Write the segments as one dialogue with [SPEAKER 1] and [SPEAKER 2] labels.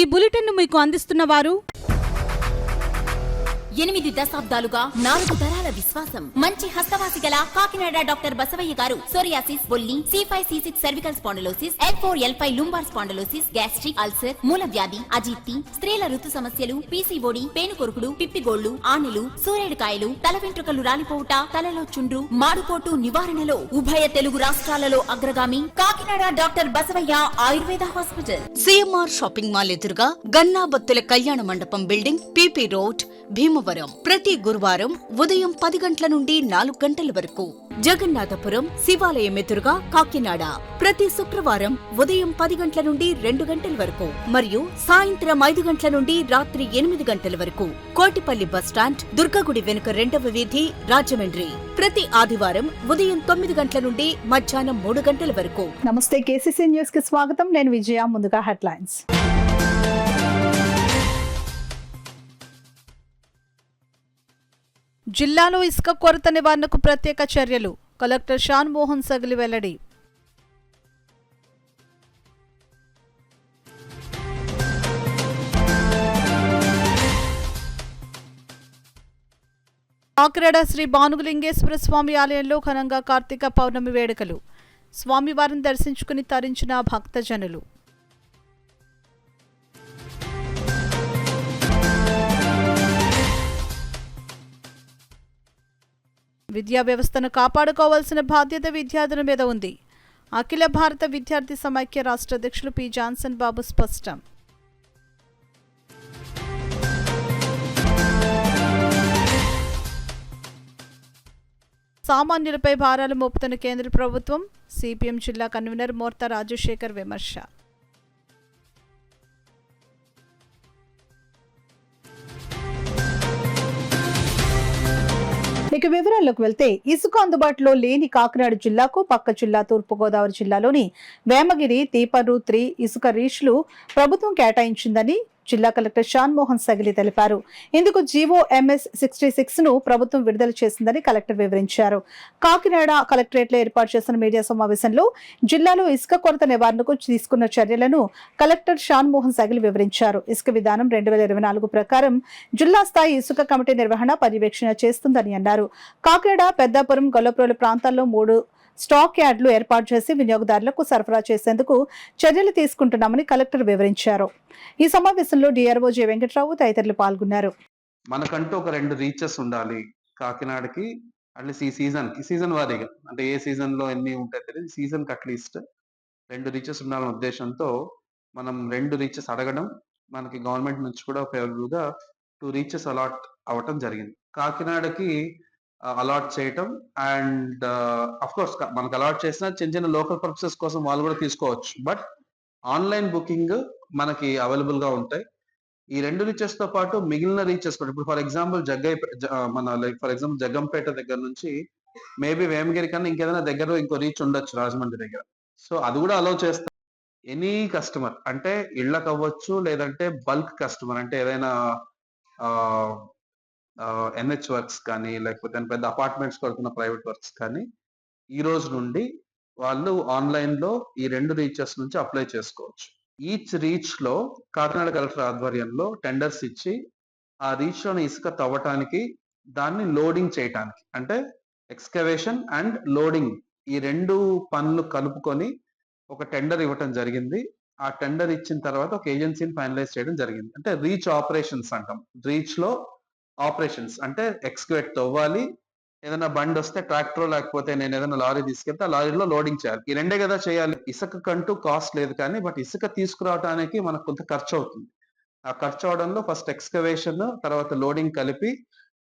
[SPEAKER 1] ఈ బులెటిన్ మీకు అందిస్తున్న వారు
[SPEAKER 2] 8 దశాబ్దాలుగా 4 తరాల విశ్వాసం. మంచి హస్తవాసి గల కాకినాడ డాక్టర్ బసవయ్య గారు సోరియాసిస్, బొల్లి, C5, C6 cervical spondylosis, L4, L5 lumbar spondylosis, gastric ulcer, మూల వ్యాధి, అజీర్తి, స్త్రీల ఋతు సమస్యలు, PCOD, పేనుకొరుకుడు, పిప్పిగోళ్లు, ఆనెలు, సూరేడుకాయలు, తల వెంట్రుకలు రాలిపోవుట, తలలో చుండ్రు, మాడుకోటు నివారణలో ఉభయ తెలుగు రాష్ట్రాలలో అగ్రగామి Kakinada doctor Basavayya Ayurveda hospital.
[SPEAKER 3] CMR shopping mall ఎదురుగా గన్నాబత్తుల కళ్యాణ మండపం బిల్డింగ్, PP రోడ్, భీమవరం. ప్రతి గురువారం ఉదయం 10 గంటల నుండి 4 గంటల వరకు. జగన్నాథపురం శివాలయం ఎదురుగా కాకినాడ ప్రతి శుక్రవారం ఉదయం 10 గంటల నుండి 2 గంటల వరకు మరియు సాయంత్రం 5 గంటల నుండి రాత్రి 8 గంటల వరకు. కోటిపల్లి బస్టాండ్, దుర్గగుడి వెనుక 2వ వీధి, రాజమండ్రి. ప్రతి ఆదివారం ఉదయం 9 గంటల నుండి మధ్యాహ్నం 3 గంటల వరకు.
[SPEAKER 4] నమస్తే, KCC న్యూస్ కి స్వాగతం. నేను విజయ. ముందుగా హెడ్లైన్స్.
[SPEAKER 1] జిల్లాలో ఇసుక కొరత నివారణకు ప్రత్యేక చర్యలు. కలెక్టర్ షాన్ మోహన్ సగిలి వెల్లడి. కాకినాడ శ్రీ భానుగులింగేశ్వర స్వామి ఆలయంలో ఘనంగా కార్తీక పౌర్ణమి వేడుకలు. స్వామివారిని దర్శించుకుని తరించిన భక్తజనులు. విద్యా వ్యవస్థను కాపాడుకోవాల్సిన బాధ్యత విద్యార్థుల మీద ఉంది. అఖిల భారత విద్యార్థి సమైక్య రాష్ట్ర అధ్యక్షులు పి. జాన్సన్ బాబు స్పష్టం. సామాన్యులపై భారాలు మోపుతున్న కేంద్ర ప్రభుత్వం. సిపిఎం జిల్లా కన్వీనర్ మోర్తా రాజశేఖర్ విమర్శ.
[SPEAKER 4] ఇక వివరాల్లోకి వెళ్తే, ఇసుక అందుబాటులో లేని కాకినాడ జిల్లాకు పక్క జిల్లా తూర్పుగోదావరి జిల్లాలోని వేమగిరి, తీపర్రు 3 ఇసుక రీచ్లు ప్రభుత్వం కేటాయించిందని జిల్లా కలెక్టర్ షాన్ మోహన్ సగిలి తెలిపారు. ఇందుకు జీవో MS 66 ను ప్రభుత్వం విడుదల చేసిందని కలెక్టర్ వివరించారు. కాకినాడ కలెక్టరేట్ లో ఏర్పాటు చేసిన మీడియా సమావేశంలో జిల్లాలో ఇసుక కొరత నివారణకు తీసుకున్న చర్యలను కలెక్టర్ షాన్ మోహన్ సగిలి వివరించారు. ఇసుక విధానం 2024 ప్రకారం జిల్లా స్థాయి ఇసుక కమిటీ నిర్వహణ, పర్యవేక్షణ చేస్తుందని అన్నారు. కాకినాడ, పెద్దాపురం, గొల్లప్రోలు ప్రాంతాల్లో 3 స్టాక్ యార్డులు ఏర్పాటు చేసి వినియోగదారులకు సరఫరా చేసేందుకు చర్యలు తీసుకుంటున్నామని కలెక్టర్ వివరించారు. ఈ సమావేశంలో DRO జె వెంకట్రావు తదితరులు పాల్గొన్నారు.
[SPEAKER 5] మనకంటూ ఒక 2 రీచెస్ ఉండాలి కాకినాడకి. అట్లీస్ట్ ఈ సీజన్ వారీగా, అంటే ఏ సీజన్ లో ఎన్ని ఉంటాయి తెలియదు, సీజన్ కి అట్లీస్ట్ 2 రీచెస్ ఉండాలనే ఉద్దేశంతో మనం 2 రీచెస్ అడగడం, మనకి గవర్నమెంట్ నుంచి కూడా ఫేవరబుల్ గా 2 రీచెస్ అలాట్ అవ్వటం జరిగింది. కాకినాడకి అలాట్ చేయటం అండ్ అఫ్ కోర్స్ మనకు అలాట్ చేసిన చిన్న చిన్న లోకల్ పర్పసెస్ కోసం వాళ్ళు కూడా తీసుకోవచ్చు. బట్ ఆన్లైన్ బుకింగ్ మనకి అవైలబుల్ గా ఉంటాయి. ఈ 2 రీచెస్ తో పాటు మిగిలిన రీచెస్ కూడా, ఇప్పుడు ఫర్ ఎగ్జాంపుల్ జగ్గంపేట దగ్గర నుంచి మేబీ వేమగిరి కన్నా ఇంకేదైనా దగ్గర ఇంకో రీచ్ ఉండొచ్చు రాజమండ్రి దగ్గర. సో అది కూడా అలౌ చేస్తాం. ఎనీ కస్టమర్, అంటే ఇళ్ళకి అవ్వచ్చు, లేదంటే బల్క్ కస్టమర్, అంటే ఏదైనా NH వర్క్స్ కానీ, లేకపోతే పెద్ద అపార్ట్మెంట్స్ కొడుతున్న ప్రైవేట్ వర్క్స్ కానీ, ఈ రోజు నుండి వాళ్ళు ఆన్లైన్ లో ఈ 2 రీచెస్ నుంచి అప్లై చేసుకోవచ్చు. ఈచ్ రీచ్ లో కాకినాడ కలెక్టర్ ఆధ్వర్యంలో టెండర్స్ ఇచ్చి ఆ రీచ్ లోని ఇసుక తవ్వటానికి, దాన్ని లోడింగ్ చేయటానికి, అంటే ఎక్స్కవేషన్ అండ్ లోడింగ్, ఈ 2 పనులు కలుపుకొని ఒక టెండర్ ఇవ్వటం జరిగింది. ఆ టెండర్ ఇచ్చిన తర్వాత ఒక ఏజెన్సీని ఫైనలైజ్ చేయడం జరిగింది. అంటే రీచ్ ఆపరేషన్స్ అంటాం. రీచ్ లో ఆపరేషన్స్ అంటే ఎక్స్కవేట్ తవ్వాలి, ఏదైనా బండి వస్తే ట్రాక్టర్, లేకపోతే నేను ఏదైనా లారీ తీసుకెళ్తే ఆ లారీలో లోడింగ్ చేయాలి. ఈ 2 కదా చేయాలి. ఇసుక కంటూ కాస్ట్ లేదు, కానీ బట్ ఇసుక తీసుకురావడానికి మనకు కొంత ఖర్చు అవుతుంది. ఆ ఖర్చు అవడంలో ఫస్ట్ ఎక్స్కవేషన్, తర్వాత లోడింగ్ కలిపి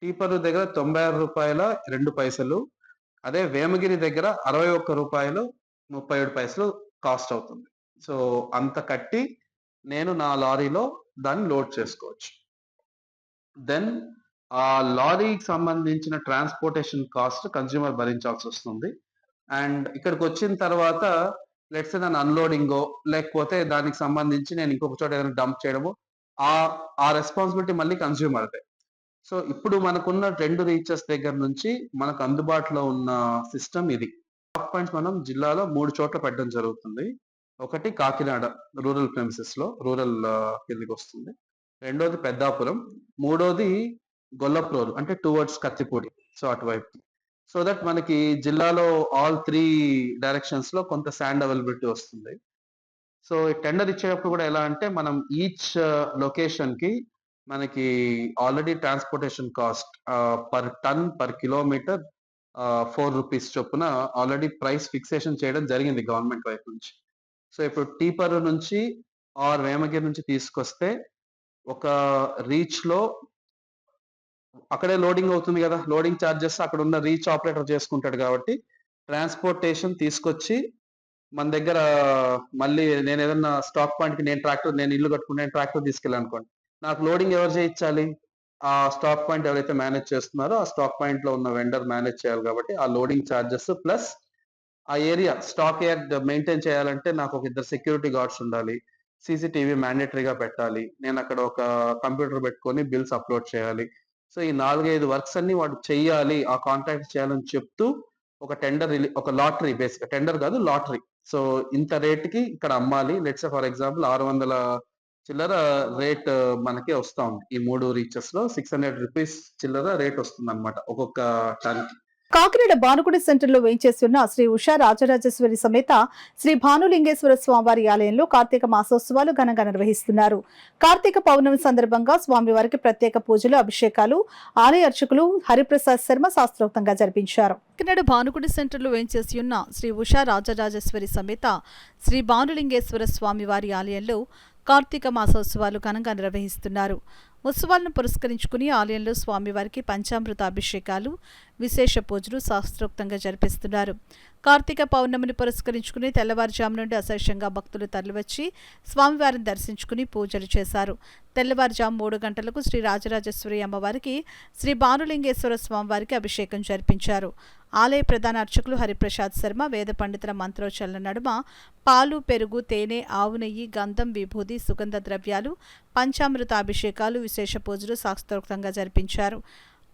[SPEAKER 5] టీపర్రు దగ్గర ₹96.02, అదే వేమగిరి దగ్గర ₹61.37 కాస్ట్ అవుతుంది. సో అంత కట్టి నేను నా లారీలో దాన్ని లోడ్ చేసుకోవచ్చు. దెన్ ఆ లారీకి సంబంధించిన ట్రాన్స్పోర్టేషన్ కాస్ట్ కన్స్యూమర్ భరించాల్సి వస్తుంది. అండ్ ఇక్కడికి వచ్చిన తర్వాత లెట్స్ సే దాని అన్లోడింగో, లేకపోతే దానికి సంబంధించి నేను ఇంకొక చోట ఏదైనా డంప్ చేయడమో, ఆ రెస్పాన్సిబిలిటీ మళ్ళీ కన్స్యూమర్దే. సో ఇప్పుడు మనకున్న 2 రీచెస్ దగ్గర నుంచి మనకు అందుబాటులో ఉన్న సిస్టమ్ ఇది. స్టాక్ పాయింట్స్ మనం జిల్లాలో 3 చోట్ల పెట్టడం జరుగుతుంది. ఒకటి కాకినాడ రూరల్ ప్రెమిసెస్ లో రూరల్ కిందకి వస్తుంది, రెండోది పెద్దాపురం, మూడోది గొల్లప్రోలు అంటే టువర్డ్స్ కత్తిపూడి, సో అటువైపు. సో దట్ మనకి జిల్లాలో ఆల్ 3 డైరెక్షన్స్ లో కొంత శాండ్ అవైలబిలిటీ వస్తుంది. సో టెండర్ ఇచ్చేటప్పుడు కూడా ఎలా అంటే మనం ఈచ్ లొకేషన్ కి మనకి already transportation cost per ton per kilometre 4 rupees చొప్పున ఆల్రెడీ ప్రైస్ ఫిక్సేషన్ చేయడం జరిగింది గవర్నమెంట్ వైపు నుంచి. సో ఇప్పుడు టీపర్ నుంచి ఆర్ వేమగిరి నుంచి తీసుకొస్తే ఒక రీచ్ లో అక్కడే లోడింగ్ అవుతుంది కదా, లోడింగ్ ఛార్జెస్ అక్కడ ఉన్న రీచ్ ఆపరేటర్ చేసుకుంటాడు కాబట్టి ట్రాన్స్పోర్టేషన్ తీసుకొచ్చి మన దగ్గర మళ్ళీ నేను ఏదన్నా స్టాక్ పాయింట్ కి నేను ఇల్లు కట్టుకుంటే ట్రాక్టర్ తీసుకెళ్ళాను అనుకోండి, నాకు లోడింగ్ ఎవరు చేయించాలి? ఆ స్టాక్ పాయింట్ ఎవరైతే మేనేజ్ చేస్తున్నారో ఆ స్టాక్ పాయింట్ లో ఉన్న వెండర్ మేనేజ్ చేయాలి. కాబట్టి ఆ లోడింగ్ ఛార్జెస్ ప్లస్ ఆ ఏరియా స్టాక్ యార్డ్ మెయింటైన్ చేయాలంటే నాకు ఒక 2 సెక్యూరిటీ గార్డ్స్ ఉండాలి, సీసీటీవీ మ్యాండేటరీగా పెట్టాలి, నేను అక్కడ ఒక కంప్యూటర్ పెట్టుకొని బిల్స్ అప్లోడ్ చేయాలి. సో ఈ 4-5 వర్క్స్ అన్ని వాడు చెయ్యాలి, ఆ కాంట్రాక్ట్ చేయాలని చెప్తూ ఒక టెండర్ ఒక లాటరీ, బేసిక్ టెండర్ కాదు లాటరీ. సో ఇంత రేట్ కి ఇక్కడ అమ్మాలి, లెట్స్ ఫర్ ఎగ్జాంపుల్ 600 చిల్లర రేట్ మనకి వస్తా ఉంది. ఈ 3 రీచెస్ లో 600 రూపీస్ చిల్లర రేట్ వస్తుంది అనమాట ఒక్కొక్క టన్ కి.
[SPEAKER 4] కాకినాడ భానుగుడి సెంటర్లో వేయించేసి ఉన్న శ్రీ ఉషా రాజరాజేశ్వరి సమేత శ్రీ భానులింగేశ్వర స్వామివారి ఆలయంలో కార్తీక మాసోత్సవాలు ఘనంగా నిర్వహిస్తున్నారు. కార్తీక పౌర్ణమి సందర్భంగా స్వామివారికి ప్రత్యేక పూజలు, అభిషేకాలు ఆలయ అర్చకులు హరిప్రసాద్ శర్మ శాస్త్రోక్తంగా జరిపించారు.
[SPEAKER 1] కాకినాడ భానుగుడి సెంటర్లో వేయించేసి ఉన్న శ్రీ ఉషా రాజరాజేశ్వరి సమేత శ్రీ భానులింగేశ్వర స్వామివారి ఆలయంలో కార్తీక మాసోత్సవాలు ఘనంగా నిర్వహిస్తున్నారు. ఉత్సవాలను పురస్కరించుకుని ఆలయంలో స్వామివారికి పంచామృత అభిషేకాలు, విశేష పూజలు శాస్త్రోక్తంగా జరిపిస్తున్నారు. కార్తీక పౌర్ణమిని పురస్కరించుకుని తెల్లవారుజాము నుండి అశేషంగా భక్తులు తరలివచ్చి స్వామివారిని దర్శించుకుని పూజలు చేశారు. తెల్లవారుజాము 3 గంటలకు శ్రీ రాజరాజేశ్వరి అమ్మవారికి శ్రీ భానులింగేశ్వర స్వామివారికి అభిషేకం జరిపించారు. ఆలయ ప్రధాన అర్చకులు హరిప్రసాద్ శర్మ వేద పండితుల మంత్రోచ్చరణ నడుమ పాలు, పెరుగు, తేనె, ఆవు నెయ్యి, గంధం, విభూది, సుగంధ ద్రవ్యాలు, పంచామృత అభిషేకాలు, విశేష పూజలు శాస్త్రోక్తంగా జరిపించారు.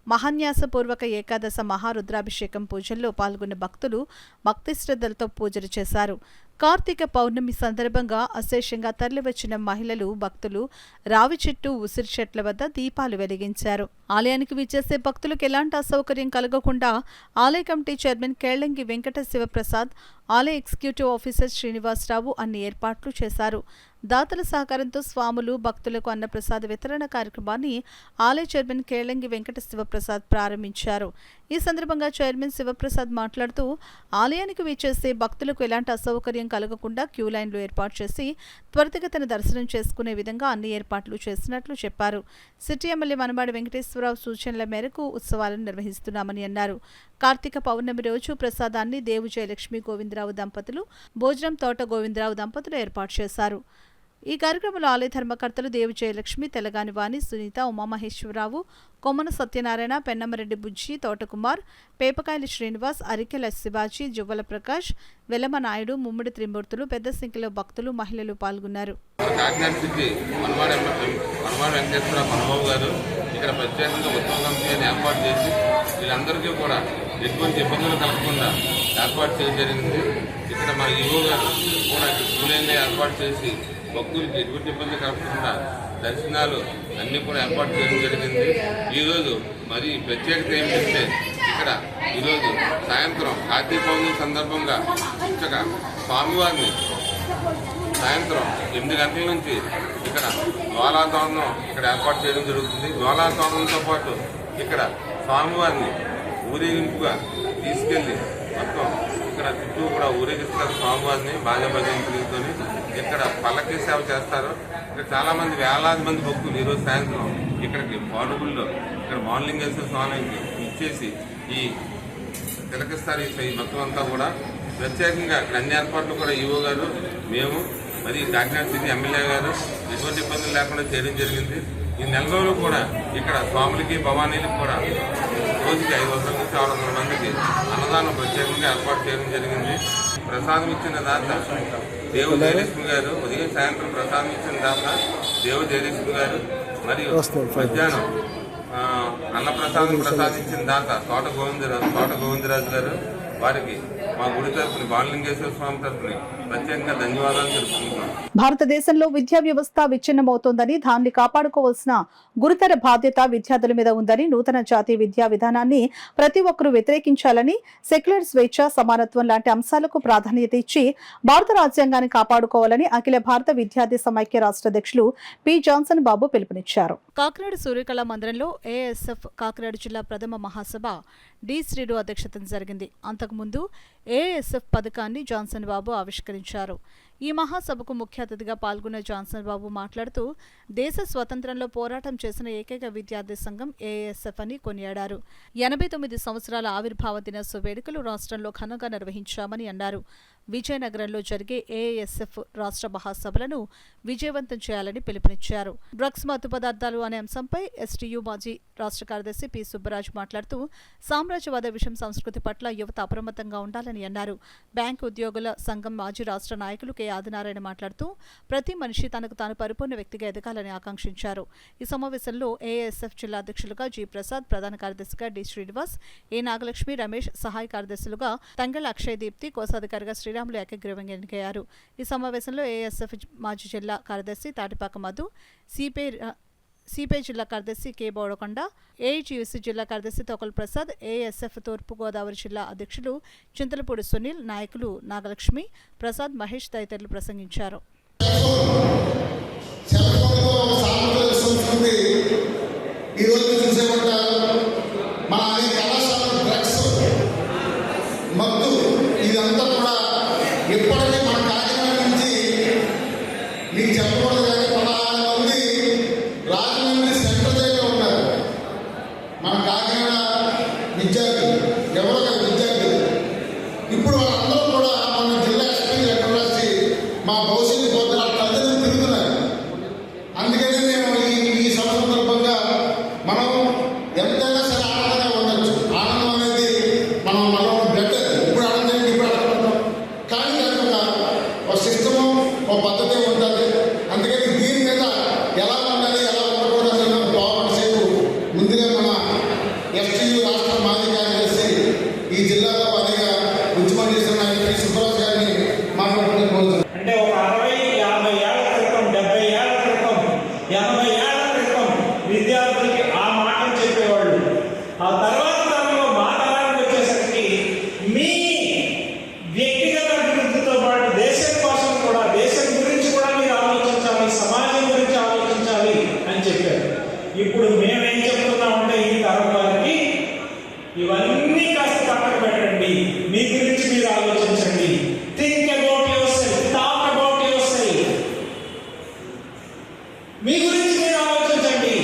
[SPEAKER 1] మహాన్యాసపూర్వక ఏకాదశ మహారుద్రాభిషేకం పూజల్లో పాల్గొన్న భక్తులు భక్తి శ్రద్ధలతో పూజలు చేశారు. కార్తీక పౌర్ణమి సందర్భంగా అశేషంగా తరలివచ్చిన మహిళలు, భక్తులు రావి చెట్టు, ఉసిరి చెట్ల వద్ద దీపాలు వెలిగించారు. ఆలయానికి విచ్చేసే భక్తులకు ఎలాంటి అసౌకర్యం కలగకుండా ఆలయ కమిటీ చైర్మన్ కేళ్లంగి వెంకట శివప్రసాద్, ఆలయ ఎగ్జిక్యూటివ్ ఆఫీసర్ శ్రీనివాసరావు అన్ని ఏర్పాట్లు చేశారు. దాతల సహకారంతో స్వాములు, భక్తులకు అన్నప్రసాద వితరణ కార్యక్రమాన్ని ఆలయ చైర్మన్ కేళ్లంగి వెంకట శివప్రసాద్ ప్రారంభించారు. ఈ సందర్భంగా చైర్మన్ శివప్రసాద్ మాట్లాడుతూ ఆలయానికి విచ్చేసే భక్తులకు ఎలాంటి అసౌకర్యం కలగకుండా క్యూ లైన్లు ఏర్పాటు చేసి త్వరితగతిన దర్శనం చేసుకునే విధంగా అన్ని ఏర్పాట్లు చేసినట్లు చెప్పారు. సిటీ ఎమ్మెల్యే మనమాడి వెంకటేశ్వరరావు సూచనల మేరకు ఉత్సవాలను నిర్వహిస్తున్నామని అన్నారు. కార్తీక పౌర్ణమి రోజు ప్రసాదాన్ని దేవు జయలక్ష్మి గోవిందరావు దంపతులు, భోజనం తోట గోవిందరావు దంపతులు ఏర్పాటు చేశారు. ఈ కార్యక్రమంలో ఆలయ ధర్మకర్తలు దేవు జయలక్ష్మి, తెలగాని వాణి, సునీత, ఉమామహేశ్వరరావు, కొమ్మన సత్యనారాయణ, పెన్నమరెడ్డి బుజ్జి, తోటకుమార్, పేపకాయలి శ్రీనివాస్, అరికెల శివాజీ, జువ్వల ప్రకాష్, వెలమ నాయుడు, ముమ్మడి త్రిమూర్తులు, పెద్ద సంఖ్యలో భక్తులు, మహిళలు పాల్గొన్నారు.
[SPEAKER 6] కాకినాడ సిటీ మనమాడి వెంకటేశ్వర మనబాబు గారు ఇక్కడ ప్రత్యేకంగా ఉత్సవ కమిటీని ఏర్పాటు చేసి వీళ్ళందరికీ కూడా ఎటువంటి ఇబ్బందులు కలగకుండా ఏర్పాటు చేయడం జరిగింది. ఇక్కడ మన ఈవో గారు కూడా స్కూలైన్లో ఏర్పాటు చేసి భక్తులకి ఎటువంటి ఇబ్బంది కలగకుండా దర్శనాలు అన్నీ కూడా ఏర్పాటు చేయడం జరిగింది. ఈరోజు మరి ప్రత్యేకత ఏమిటంటే ఇక్కడ ఈరోజు సాయంత్రం కార్తీక పౌర్ణమి సందర్భంగా చక్కగా స్వామివారిని సాయంత్రం 8 గంటల నుంచి ఇక్కడ జ్వాలాతోరణం ఇక్కడ ఏర్పాటు చేయడం జరుగుతుంది. జ్వాలాతోరణంతో పాటు ఇక్కడ స్వామివారిని ఊరేగింపుగా తీసుకెళ్లి మొత్తం ఇక్కడ చుట్టూ కూడా ఊరేగిస్తారు. స్వామివారిని బాజా భజనతో ఇక్కడ పల్లకి సేవ చేస్తారు. ఇక్కడ చాలా మంది వేలాది మంది భక్తులు ఈరోజు సాయంత్రం ఇక్కడికి భానుగుడిలో ఇక్కడ భానులింగేశ్వర స్వామికి ఇచ్చేసి ఈ తిలకిస్తారు. ఈ మొత్తం అంతా కూడా ప్రత్యేకంగా ఇక్కడ అన్ని ఏర్పాట్లు కూడా ఈవో గారు, మేము మరి కాకినాడ సిటీ ఎమ్మెల్యే గారు ఎటువంటి ఇబ్బందులు లేకుండా చేయడం జరిగింది. ఈ నెల రోజులు కూడా ఇక్కడ స్వాములకి, భవానీలకు కూడా రోజుకి 500 నుంచి 600 మందికి అన్నదానం ప్రత్యేకంగా ఏర్పాటు చేయడం జరిగింది. ప్రసాదం ఇచ్చిన దాత దేవు జయలక్ష్మి గారు, ఉదయం సాయంత్రం ప్రసాదం ఇచ్చిన దాత దేవు జయలక్ష్మి గారు, మరియు మధ్యాహ్నం అన్నప్రసాదం ప్రసాదించిన దాత తోట గోవిందరాజు గారు, వారికి మా గుడి తరఫున బాలలింగేశ్వర స్వామి తరఫున ప్రత్యేకంగా ధన్యవాదాలు తెలుపుకుంటున్నాం.
[SPEAKER 4] భారతదేశంలో విద్యా వ్యవస్థ విచ్ఛిన్నమవుతోందని, దాన్ని కాపాడుకోవాల్సిన గురుతర బాధ్యత విద్యార్థుల మీద ఉందని, నూతన జాతీయ విద్యా విధానాన్ని ప్రతి ఒక్కరూ వ్యతిరేకించాలని, సెక్యులర్ స్వేచ్ఛ, సమానత్వం లాంటి అంశాలకు ప్రాధాన్యత ఇచ్చి భారత రాజ్యాంగాన్ని కాపాడుకోవాలని అఖిల భారత విద్యార్థి సమైక్య రాష్ట్ర అధ్యక్షులు పి జాన్సన్ బాబు పిలుపునిచ్చారు.
[SPEAKER 1] కాకినాడ సూర్యకళా మందిరంలో ఏఎస్ఎఫ్ కాకినాడ జిల్లా ప్రథమ మహాసభ డి శ్రీడు అధ్యక్షతన జరిగింది. అంతకుముందు ఏఎస్ఎఫ్ పథకాన్ని జాన్సన్ బాబు ఆవిష్కరించారు. ఈ మహాసభకు ముఖ్య అతిథిగా పాల్గొన్న జాన్సన్ బాబు మాట్లాడుతూ, దేశ స్వతంత్రంలో పోరాటం చేసిన ఏకైక విద్యార్థి సంఘం ఏఎస్ఎఫ్ అని కొనియాడారు. 89 సంవత్సరాల ఆవిర్భావ దినోత్సవ వేడుకలు రాష్ట్రంలో ఘనంగా నిర్వహించామని అన్నారు. విజయనగరంలో జరిగే ఏఎస్ఎఫ్ రాష్ట్ర మహాసభలను విజయవంతం చేయాలని పిలుపునిచ్చారు. డ్రగ్స్, మత్తు పదార్థాలు అనే అంశంపై ఎస్టీయూ మాజీ రాష్ట్ర కార్యదర్శి పి సుబ్బరాజు మాట్లాడుతూ, సామ్రాజ్యవాద విషయం సంస్కృతి పట్ల యువత అప్రమత్తంగా ఉండాలని అన్నారు. బ్యాంకు ఉద్యోగుల సంఘం మాజీ రాష్ట్ర నాయకులు కె ఆదినారాయణ మాట్లాడుతూ, ప్రతి మనిషి తనకు తాను పరిపూర్ణ వ్యక్తిగా ఎదగాలని ఆకాంక్షించారు. ఈ సమావేశంలో ఏఎస్ఎఫ్ జిల్లా అధ్యక్షులుగా జి ప్రసాద్, ప్రధాన కార్యదర్శిగా డి శ్రీనివాస్, ఏ నాగలక్ష్మి, రమేష్, సహాయ కార్యదర్శులుగా తంగళ అక్షయ్ దీప్తి, కోశాధికారిగా శ్రీరాములు ఏకగ్రీవంగా ఎన్నికయ్యారు. ఈ సమావేశంలో ఏఎస్ఎఫ్ మాజీ జిల్లా కార్యదర్శి తాటిపాక మధు, సిపిఐ జిల్లా కార్యదర్శి కె బోడకొండ, ఏఐటీయూసీ జిల్లా కార్యదర్శి తోకల్ ప్రసాద్, ఏఎస్ఎఫ్ తూర్పు గోదావరి జిల్లా అధ్యక్షులు చింతలపూడి సునీల్, నాయకులు నాగలక్ష్మి, ప్రసాద్, మహేష్ తదితరులు ప్రసంగించారు.
[SPEAKER 7] ఎప్పటికీ మన కాకినాడ నుంచి మీకు చెప్పకూడదు కానీ 16 మంది రాజమండ్రి సెంటర్ దగ్గర ఉన్నారు. మన కాకినాడ విద్యార్థులు ఎవరో కాదు విద్యార్థులు. ఇప్పుడు వాళ్ళందరూ కూడా మన జిల్లా ఎస్పీ లెటర్ రాసి మా భవిష్యత్తు కోసం వాళ్ళ తల్లిదండ్రులు తిరుగుతున్నారు. అందుకని మేము ఈ సభ సందర్భంగా మనం ఎంతైనా సరే ఆనందంగా ఉండొచ్చు. ఆనందం అనేది మనం బ్లడ్ ఇప్పుడు ఆనందం ఇప్పుడు ఆనందం కానీ ఒక సిస్టము ఒక పద్ధతి ఉంటుంది. అందుకని దీని మీద ఎలా ఉండాలి ఎలా ఉండకూడదు అసలు బాగుంటే సేపు ముందుగా మన ఎస్టీయూ రాష్ట్ర మాజీ కార్యదర్శి ఈ జిల్లాలో పదిగా ఉద్యమం చేసిన నాయకుడు సుబ్బరాజు గారిని మాట్లాడుతున్నారు.
[SPEAKER 8] అంటే ఒక 60-50 ఏళ్ల క్రితం, 70 ఏళ్ల క్రితం, 80 ఏళ్ల క్రితం విద్యార్థులకి ఆ మాటలు చెప్పేవాళ్ళు. ఆ తర్వాత తరంలో మా తరానికి వచ్చేసరికి మీ వ్యక్తిగత అభివృద్ధితో పాటు దేశం కోసం కూడా, దేశం గురించి కూడా మీరు ఆలోచించాలి, సమాజం గురించి ఆలోచించాలి అని చెప్పారు. ఇప్పుడు మేమేం చెప్తున్నామంటే ఈ తరం వారికి ఇవన్నీ కాస్త పక్కన పెట్టండి, మీ గురించి మీరు ఆలోచించండి. Think about yourself, talk about yourself. మీ గురించి మీరు ఆలోచించండి.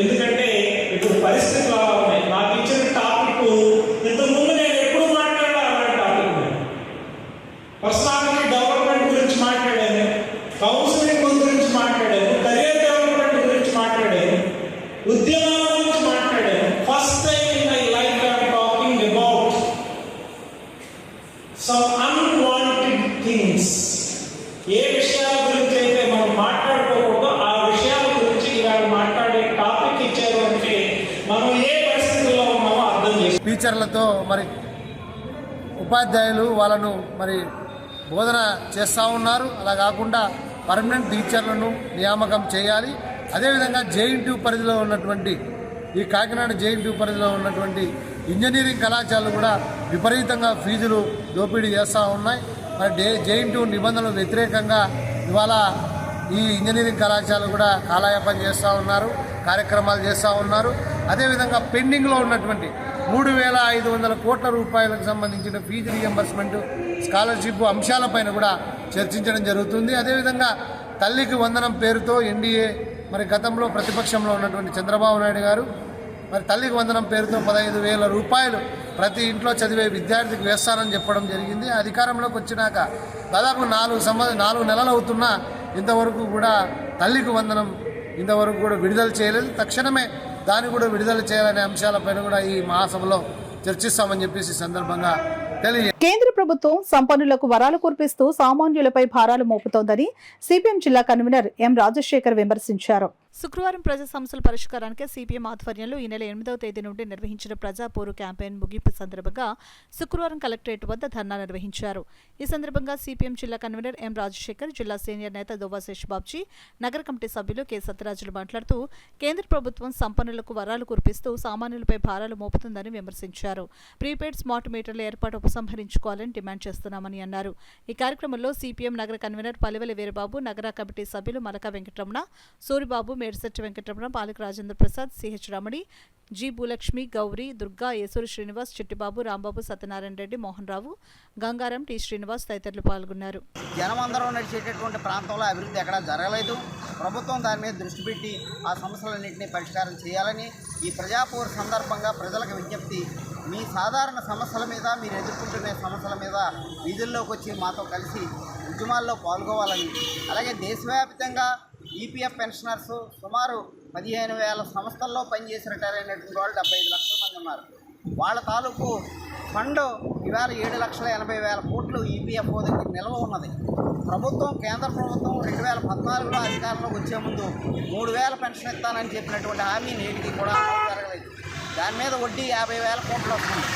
[SPEAKER 8] ఎందుకంటే ఇప్పుడు పరిస్థితులు అలా ఉన్నాయి. నాకు ఇచ్చిన టాపిక్ ఇంతకుముందు నేను ఎప్పుడు మాట్లాడాలి అలాంటి టాపిక్. పర్సనాలిటీ డెవలప్మెంట్ గురించి మాట్లాడాను, కౌన్సిలింగ్ గురించి మాట్లాడాను, కెరీర్ డెవలప్మెంట్ గురించి మాట్లాడాను, ఉద్యమాల గురించి మాట్లాడాను. First time in my life I'm talking about some unwanted things. ఏ విషయాల గురించి అయితే మనం మాట్లాడుకోకూడదో ఆ విషయాల గురించి ఇవాళ మాట్లాడే టాపిక్ ఇచ్చారు అంటే మనం ఏ పరిస్థితుల్లో ఉన్నామో అర్థం చేసుకోవాలి.
[SPEAKER 7] టీచర్లతో మరి ఉపాధ్యాయులు వాళ్ళను మరి బోధన చేస్తూ ఉన్నారు. అలా కాకుండా పర్మనెంట్ టీచర్లను నియామకం చేయాలి. అదేవిధంగా జేఎన్టీయూ పరిధిలో ఉన్నటువంటి ఈ కాకినాడ జేఎన్టీయూ పరిధిలో ఉన్నటువంటి ఇంజనీరింగ్ కళాశాలలు కూడా విపరీతంగా ఫీజులు దోపిడీ చేస్తూ ఉన్నాయి. మరి జేఎన్టీయూ నిబంధనలకు వ్యతిరేకంగా ఇవాళ ఈ ఇంజనీరింగ్ కళాశాలలు కూడా కాలయాపన చేస్తూ ఉన్నారు, కార్యక్రమాలు చేస్తూ ఉన్నారు. అదేవిధంగా పెండింగ్లో ఉన్నటువంటి 3,500 కోట్ల రూపాయలకు సంబంధించిన ఫీజు రీఎంబర్స్మెంట్, స్కాలర్షిప్ అంశాలపైన కూడా చర్చించడం జరుగుతుంది. అదేవిధంగా తల్లికి వందనం పేరుతో ఎన్డీఏ మరి గతంలో ప్రతిపక్షంలో ఉన్నటువంటి చంద్రబాబు నాయుడు గారు మరి తల్లికి వందనం పేరుతో 15,000 రూపాయలు ప్రతి ఇంట్లో చదివే విద్యార్థికి వేస్తానని చెప్పడం జరిగింది. అధికారంలోకి వచ్చినాక దాదాపు 4 నెలలు అవుతున్నా ఇంతవరకు కూడా తల్లికి వందనం ఇంతవరకు కూడా విడుదల చేయలేదు. తక్షణమే దాన్ని కూడా విడుదల చేయాలనే అంశాలపైన కూడా ఈ మహాసభలో చర్చిస్తామని చెప్పేసి సందర్భంగా తెలియ.
[SPEAKER 4] కేంద్ర ప్రభుత్వం సంపన్నులకు వరాలు కురిపిస్తూ సామాన్యులపై భారాలు మోపుతోందని సిపిఎం జిల్లా కన్వీనర్ ఎం రాజశేఖర్ విమర్శించారు.
[SPEAKER 1] శుక్రవారం ప్రజా సమస్యల పరిష్కారానికి సిపిఎం ఆధ్వర్యంలో ఈ నెల 8వ తేదీ నుండి నిర్వహించిన ప్రజాపోరు క్యాంపెయిన్ ముగింపు సందర్భంగా శుక్రవారం కలెక్టరేట్ వద్ద ధర్నా నిర్వహించారు. ఈ సందర్భంగా సిపిఎం జిల్లా కన్వీనర్ ఎం రాజశేఖర్, జిల్లా సీనియర్ నేత దోవా శేషబాబ్జీ, నగర కమిటీ సభ్యులు కె సత్యరాజులు మాట్లాడుతూ కేంద్ర ప్రభుత్వం సంపన్నులకు వరాలు కురిపిస్తూ సామాన్యులపై భారాలు మోపుతుందని విమర్శించారు. ప్రీపెయిడ్ స్మార్ట్ మీటర్ల ఏర్పాటు ఉపసంహరించుకోవాలని డిమాండ్ చేస్తున్నామని అన్నారు. ఈ కార్యక్రమంలో సిపిఎం నగర కన్వీనర్ పల్లెవెల్లి వీరబాబు, నగర కమిటీ సభ్యులు మలక వెంకటరమణ, సూరిబాబు, మేడిశెట్టి వెంకటరమణ, పాలక రాజేంద్ర ప్రసాద్, సిహెచ్ రమణి, జి భూలక్ష్మి, గౌరీ, దుర్గా, యేసూరి శ్రీనివాస్, చిట్టిబాబు, రాంబాబు, సత్యనారాయణ రెడ్డి, మోహన్ రావు, గంగారం, టి శ్రీనివాస్ తదితరులు పాల్గొన్నారు.
[SPEAKER 9] జనమందరం నడిచేటటువంటి ప్రాంతంలో అభివృద్ధి ఎక్కడా జరగలేదు. ప్రభుత్వం దాని మీద దృష్టి పెట్టి ఆ సమస్యలన్నింటినీ పరిష్కారం చేయాలని ఈ ప్రజాపోరు సందర్భంగా ప్రజలకు విజ్ఞప్తి. మీ సాధారణ సమస్యల మీద, మీరు ఎదుర్కొంటున్న సమస్యల మీద వీధుల్లోకి వచ్చి మాతో కలిసి ఉద్యమాల్లో పాల్గొవాలని, అలాగే దేశవ్యాప్తంగా ఈపీఎఫ్ పెన్షనర్స్ సుమారు 15,000 సంస్థల్లో పనిచేసి రిటైర్ అయినటువంటి వాళ్ళు 75 లక్షల మంది ఉన్నారు. వాళ్ళ తాలూకు ఫండ్ ఇవాళ 7,80,000 కోట్లు ఈపీఎఫ్ఓ దగ్గర నిల్వ ఉన్నది. ప్రభుత్వం, కేంద్ర ప్రభుత్వం 2014లో అధికారంలోకి వచ్చే ముందు 3,000 పెన్షన్ ఇస్తానని చెప్పినటువంటి హామీ నేటికి కూడా అమలు జరగలేదు. దాని మీద వడ్డీ 50,000 కోట్లు వస్తుంది.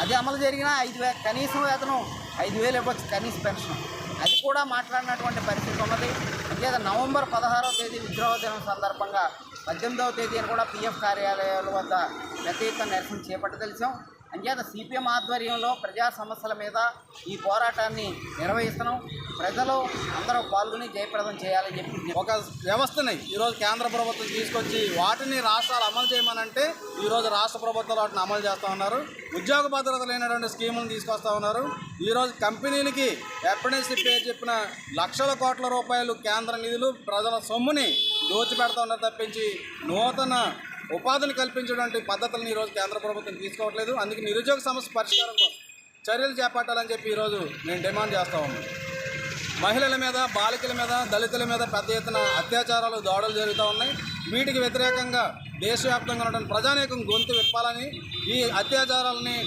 [SPEAKER 9] అది అమలు జరిగినా 5,000 కనీసం వేతనం 5,000 ఇవ్వచ్చు కనీస పెన్షన్. అది కూడా మాట్లాడినటువంటి పరిస్థితి ఉన్నది. అంతేత నవంబర్ 16వ తేదీ విద్రోహ దినం సందర్భంగా 18వ తేదీని కూడా పిఎఫ్ కార్యాలయాల వద్ద పెద్ద ఎత్తున నిరసన చేపట్టదలిచాం. అంచేత సిపిఎం ఆధ్వర్యంలో ప్రజా సమస్యల మీద ఈ పోరాటాన్ని నిర్వహిస్తున్నాం. ప్రజలు అందరూ పాల్గొని జయప్రదం చేయాలని చెప్పి
[SPEAKER 10] ఒక వ్యవస్థని ఈరోజు కేంద్ర ప్రభుత్వం తీసుకొచ్చి వాటిని రాష్ట్రాలు అమలు చేయమనంటే ఈరోజు రాష్ట్ర ప్రభుత్వాలు వాటిని అమలు చేస్తూ ఉన్నారు. ఉద్యోగ భద్రత లేనటువంటి స్కీములను తీసుకొస్తూ ఉన్నారు. ఈరోజు కంపెనీలకి అప్రెంటిస్షిప్ పేరు చెప్పిన లక్షల కోట్ల రూపాయలు కేంద్ర నిధులు ప్రజల సొమ్ముని దోచిపెడతా ఉన్నారు తప్పించి నూతన ఉపాధిని కల్పించడానికి పద్ధతులను ఈరోజు కేంద్ర ప్రభుత్వం తీసుకోవట్లేదు. అందుకే నిరుద్యోగ సమస్య పరిష్కారం కోసం చర్యలు చేపట్టాలని చెప్పి ఈరోజు మేము డిమాండ్ చేస్తూ ఉన్నాం. మహిళల మీద, బాలికల మీద, దళితుల మీద పెద్ద ఎత్తున అత్యాచారాలు, దాడులు జరుగుతూ ఉన్నాయి. వీటికి వ్యతిరేకంగా దేశవ్యాప్తంగా ఉన్నటువంటి ప్రజానీకం గొంతు విప్పాలని, ఈ అత్యాచారాలని,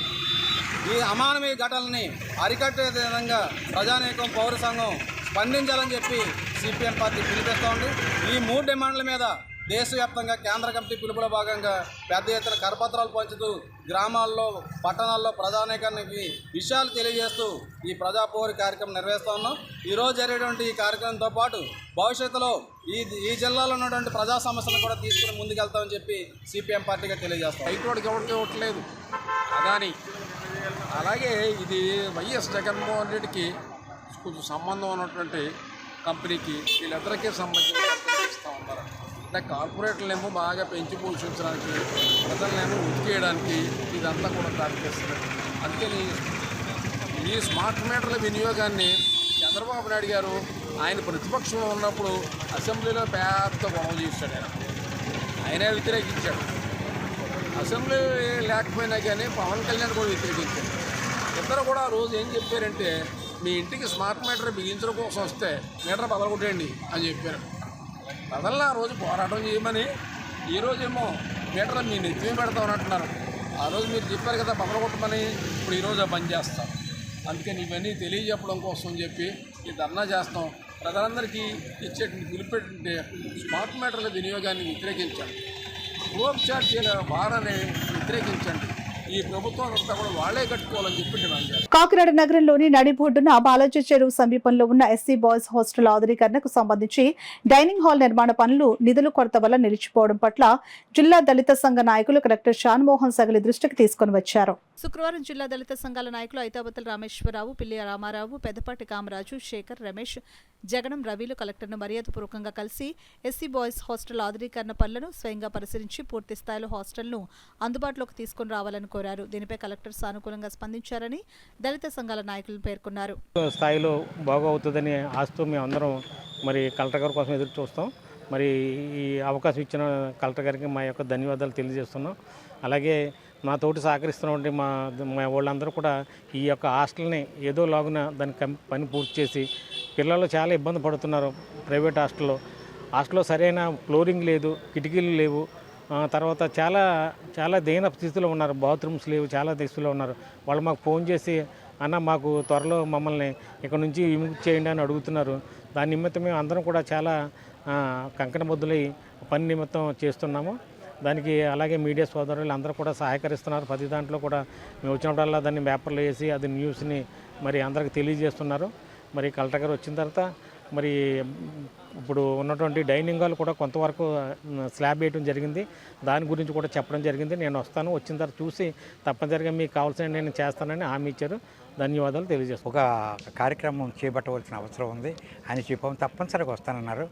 [SPEAKER 10] ఈ అమానవీయ ఘటనల్ని అరికట్టే విధంగా ప్రజానీకం, పౌర సంఘం స్పందించాలని చెప్పి సిపిఎం పార్టీ పిలిపిస్తూ ఉంది. ఈ 3 డిమాండ్ల మీద దేశవ్యాప్తంగా కేంద్ర కమిటీ పిలుపులో భాగంగా పెద్ద ఎత్తున కరపత్రాలు పంచుతూ గ్రామాల్లో, పట్టణాల్లో ప్రజానీకానికి విషయాలు తెలియజేస్తూ ఈ ప్రజాపోరు కార్యక్రమం నిర్వహిస్తూ ఉన్నాం. ఈరోజు జరిగేటువంటి ఈ కార్యక్రమంతో పాటు భవిష్యత్తులో ఈ జిల్లాలో ఉన్నటువంటి ప్రజా సమస్యలను కూడా తీసుకుని ముందుకెళ్తామని చెప్పి సిపిఎం పార్టీగా తెలియజేస్తాం.
[SPEAKER 11] హైకోర్టుకి ఎవరికి ఇవ్వట్లేదు అదాని. అలాగే ఇది వైఎస్ జగన్మోహన్ రెడ్డికి కొంచెం సంబంధం ఉన్నటువంటి కంపెనీకి వీళ్ళిద్దరికీ సంబంధించి ఇస్తూ ఉన్నారు. అంటే కార్పొరేట్లనేమో బాగా పెంచి పోషించడానికి, ప్రజలనేమో ఉతికేయడానికి ఇదంతా కూడా దారితీస్తుంది. అందుకని ఈ స్మార్ట్ మీటర్ల వినియోగాన్ని చంద్రబాబు నాయుడు గారు ఆయన ప్రతిపక్షంలో ఉన్నప్పుడు అసెంబ్లీలో పెద్ద గొడవ చేశాడు. ఆయనే వ్యతిరేకించాడు. అసెంబ్లీ లేకపోయినా కానీ పవన్ కళ్యాణ్ కూడా వ్యతిరేకించాడు. ఇద్దరు కూడా ఆ రోజు ఏం చెప్పారంటే, మీ ఇంటికి స్మార్ట్ మీటర్ బిగించడం కోసం వస్తే మీటర్ బదలగొట్టేయండి అని చెప్పారు. ప్రజల్లో ఆ రోజు పోరాటం చేయమని ఈరోజేమో మీటర్ మీ నెత్తిమే పెడతామని అంటున్నారు. ఆ రోజు మీరు చెప్పారు కదా బదలగొట్టమని, ఇప్పుడు ఈరోజు బంద్ చేస్తాం. అందుకని ఇవన్నీ తెలియజెప్పడం కోసం చెప్పి ఈ ధర్నా చేస్తాం. ప్రజలందరికీ ఇచ్చేటువంటి పిలిపెట్టింటే స్మార్ట్ మీటర్ల వినియోగాన్ని వ్యతిరేకించండి, రోడ్ ఛార్జీల భారాన్ని వ్యతిరేకించండి. ఈ ప్రభుత్వం అంతా కూడా వాళ్లే కట్టుకోవాలని చెప్పి డిమాండ్ చేస్తారు.
[SPEAKER 4] కాకినాడ నగరంలోని నడిబొడ్డున బాలాజీ చెరువు సమీపంలో ఉన్న ఎస్సీ బాయ్స్ హాస్టల్ ఆధునీకరణకు సంబంధించి డైనింగ్ హాల్ నిర్మాణ పనులు నిధుల కొరత వల్ల నిలిచిపోవడం పట్ల జిల్లా దళిత సంఘ నాయకులు కలెక్టర్ షాన్మోహన్ సగలి దృష్టికి తీసుకుని వచ్చారు.
[SPEAKER 1] శుక్రవారం జిల్లా దళిత సంఘాల నాయకులు ఐతాబతుల రామేశ్వరరావు, పిల్లి రామారావు, పెద్దపాటి కామరాజు, శేఖర్, రమేష్, జగనం, రవిలు కలెక్టర్ను మర్యాదపూర్వకంగా కలిసి ఎస్సీ బాయ్స్ హాస్టల్ ఆధునీకరణ పనులను స్వయంగా పరిశీలించి పూర్తి స్థాయిలో హాస్టల్ను అందుబాటులోకి తీసుకుని రావాలని కోరారు. దీనిపై కలెక్టర్ సానుకూలంగా స్పందించారని దళిత సంఘాల నాయకులు పేర్కొన్నారు.
[SPEAKER 12] స్థాయిలో బాగవుతుందని ఆశతో మేము అందరం మరి కలెక్టర్ గారి కోసం ఎదురు చూస్తాం. మరి ఈ అవకాశం ఇచ్చిన కలెక్టర్ గారికి మా యొక్క ధన్యవాదాలు తెలియజేస్తున్నాం. అలాగే మా తోటి సహకరిస్తున్నటువంటి మా వాళ్ళందరూ కూడా ఈ యొక్క హాస్టల్ని ఏదో లాగున దాని పని పూర్తి చేసి, పిల్లలు చాలా ఇబ్బంది పడుతున్నారు. ప్రైవేట్ హాస్టల్లో సరైన ఫ్లోరింగ్ లేదు, కిటికీలు లేవు, తర్వాత చాలా చాలా దీన స్థితిలో ఉన్నారు. బాత్రూమ్స్ లేవు, చాలా స్థితిలో ఉన్నారు. వాళ్ళు మాకు ఫోన్ చేసి, అన్న మాకు త్వరలో మమ్మల్ని ఇక్కడ నుంచి విముక్తి చేయండి అని అడుగుతున్నారు. దాని నిమిత్తం మేము అందరం కూడా చాలా కంకణబద్దులై పని నిమిత్తం చేస్తున్నాము. దానికి అలాగే మీడియా సోదరులు అందరూ కూడా సహకరిస్తున్నారు. ప్రతి దాంట్లో కూడా మేము వచ్చినప్పుడల్లా దాన్ని పేపర్లో వేసి అది న్యూస్ని మరి అందరికి తెలియజేస్తున్నారు. మరి కలెక్టర్ గారు వచ్చిన తర్వాత మరి ఇప్పుడు ఉన్నటువంటి డైనింగ్ హాల్ కూడా కొంతవరకు స్లాబ్ వేయడం జరిగింది. దాని గురించి కూడా చెప్పడం జరిగింది. నేను వస్తాను, వచ్చిన తర్వాత చూసి తప్పనిసరిగా మీకు కావాల్సిన నేను చేస్తానని హామీ ఇచ్చారు. ధన్యవాదాలు తెలియజేస్తాను.
[SPEAKER 13] ఒక కార్యక్రమం చేపట్టవలసిన అవసరం ఉంది అని చెప్పాము. తప్పనిసరిగా వస్తానన్నారు.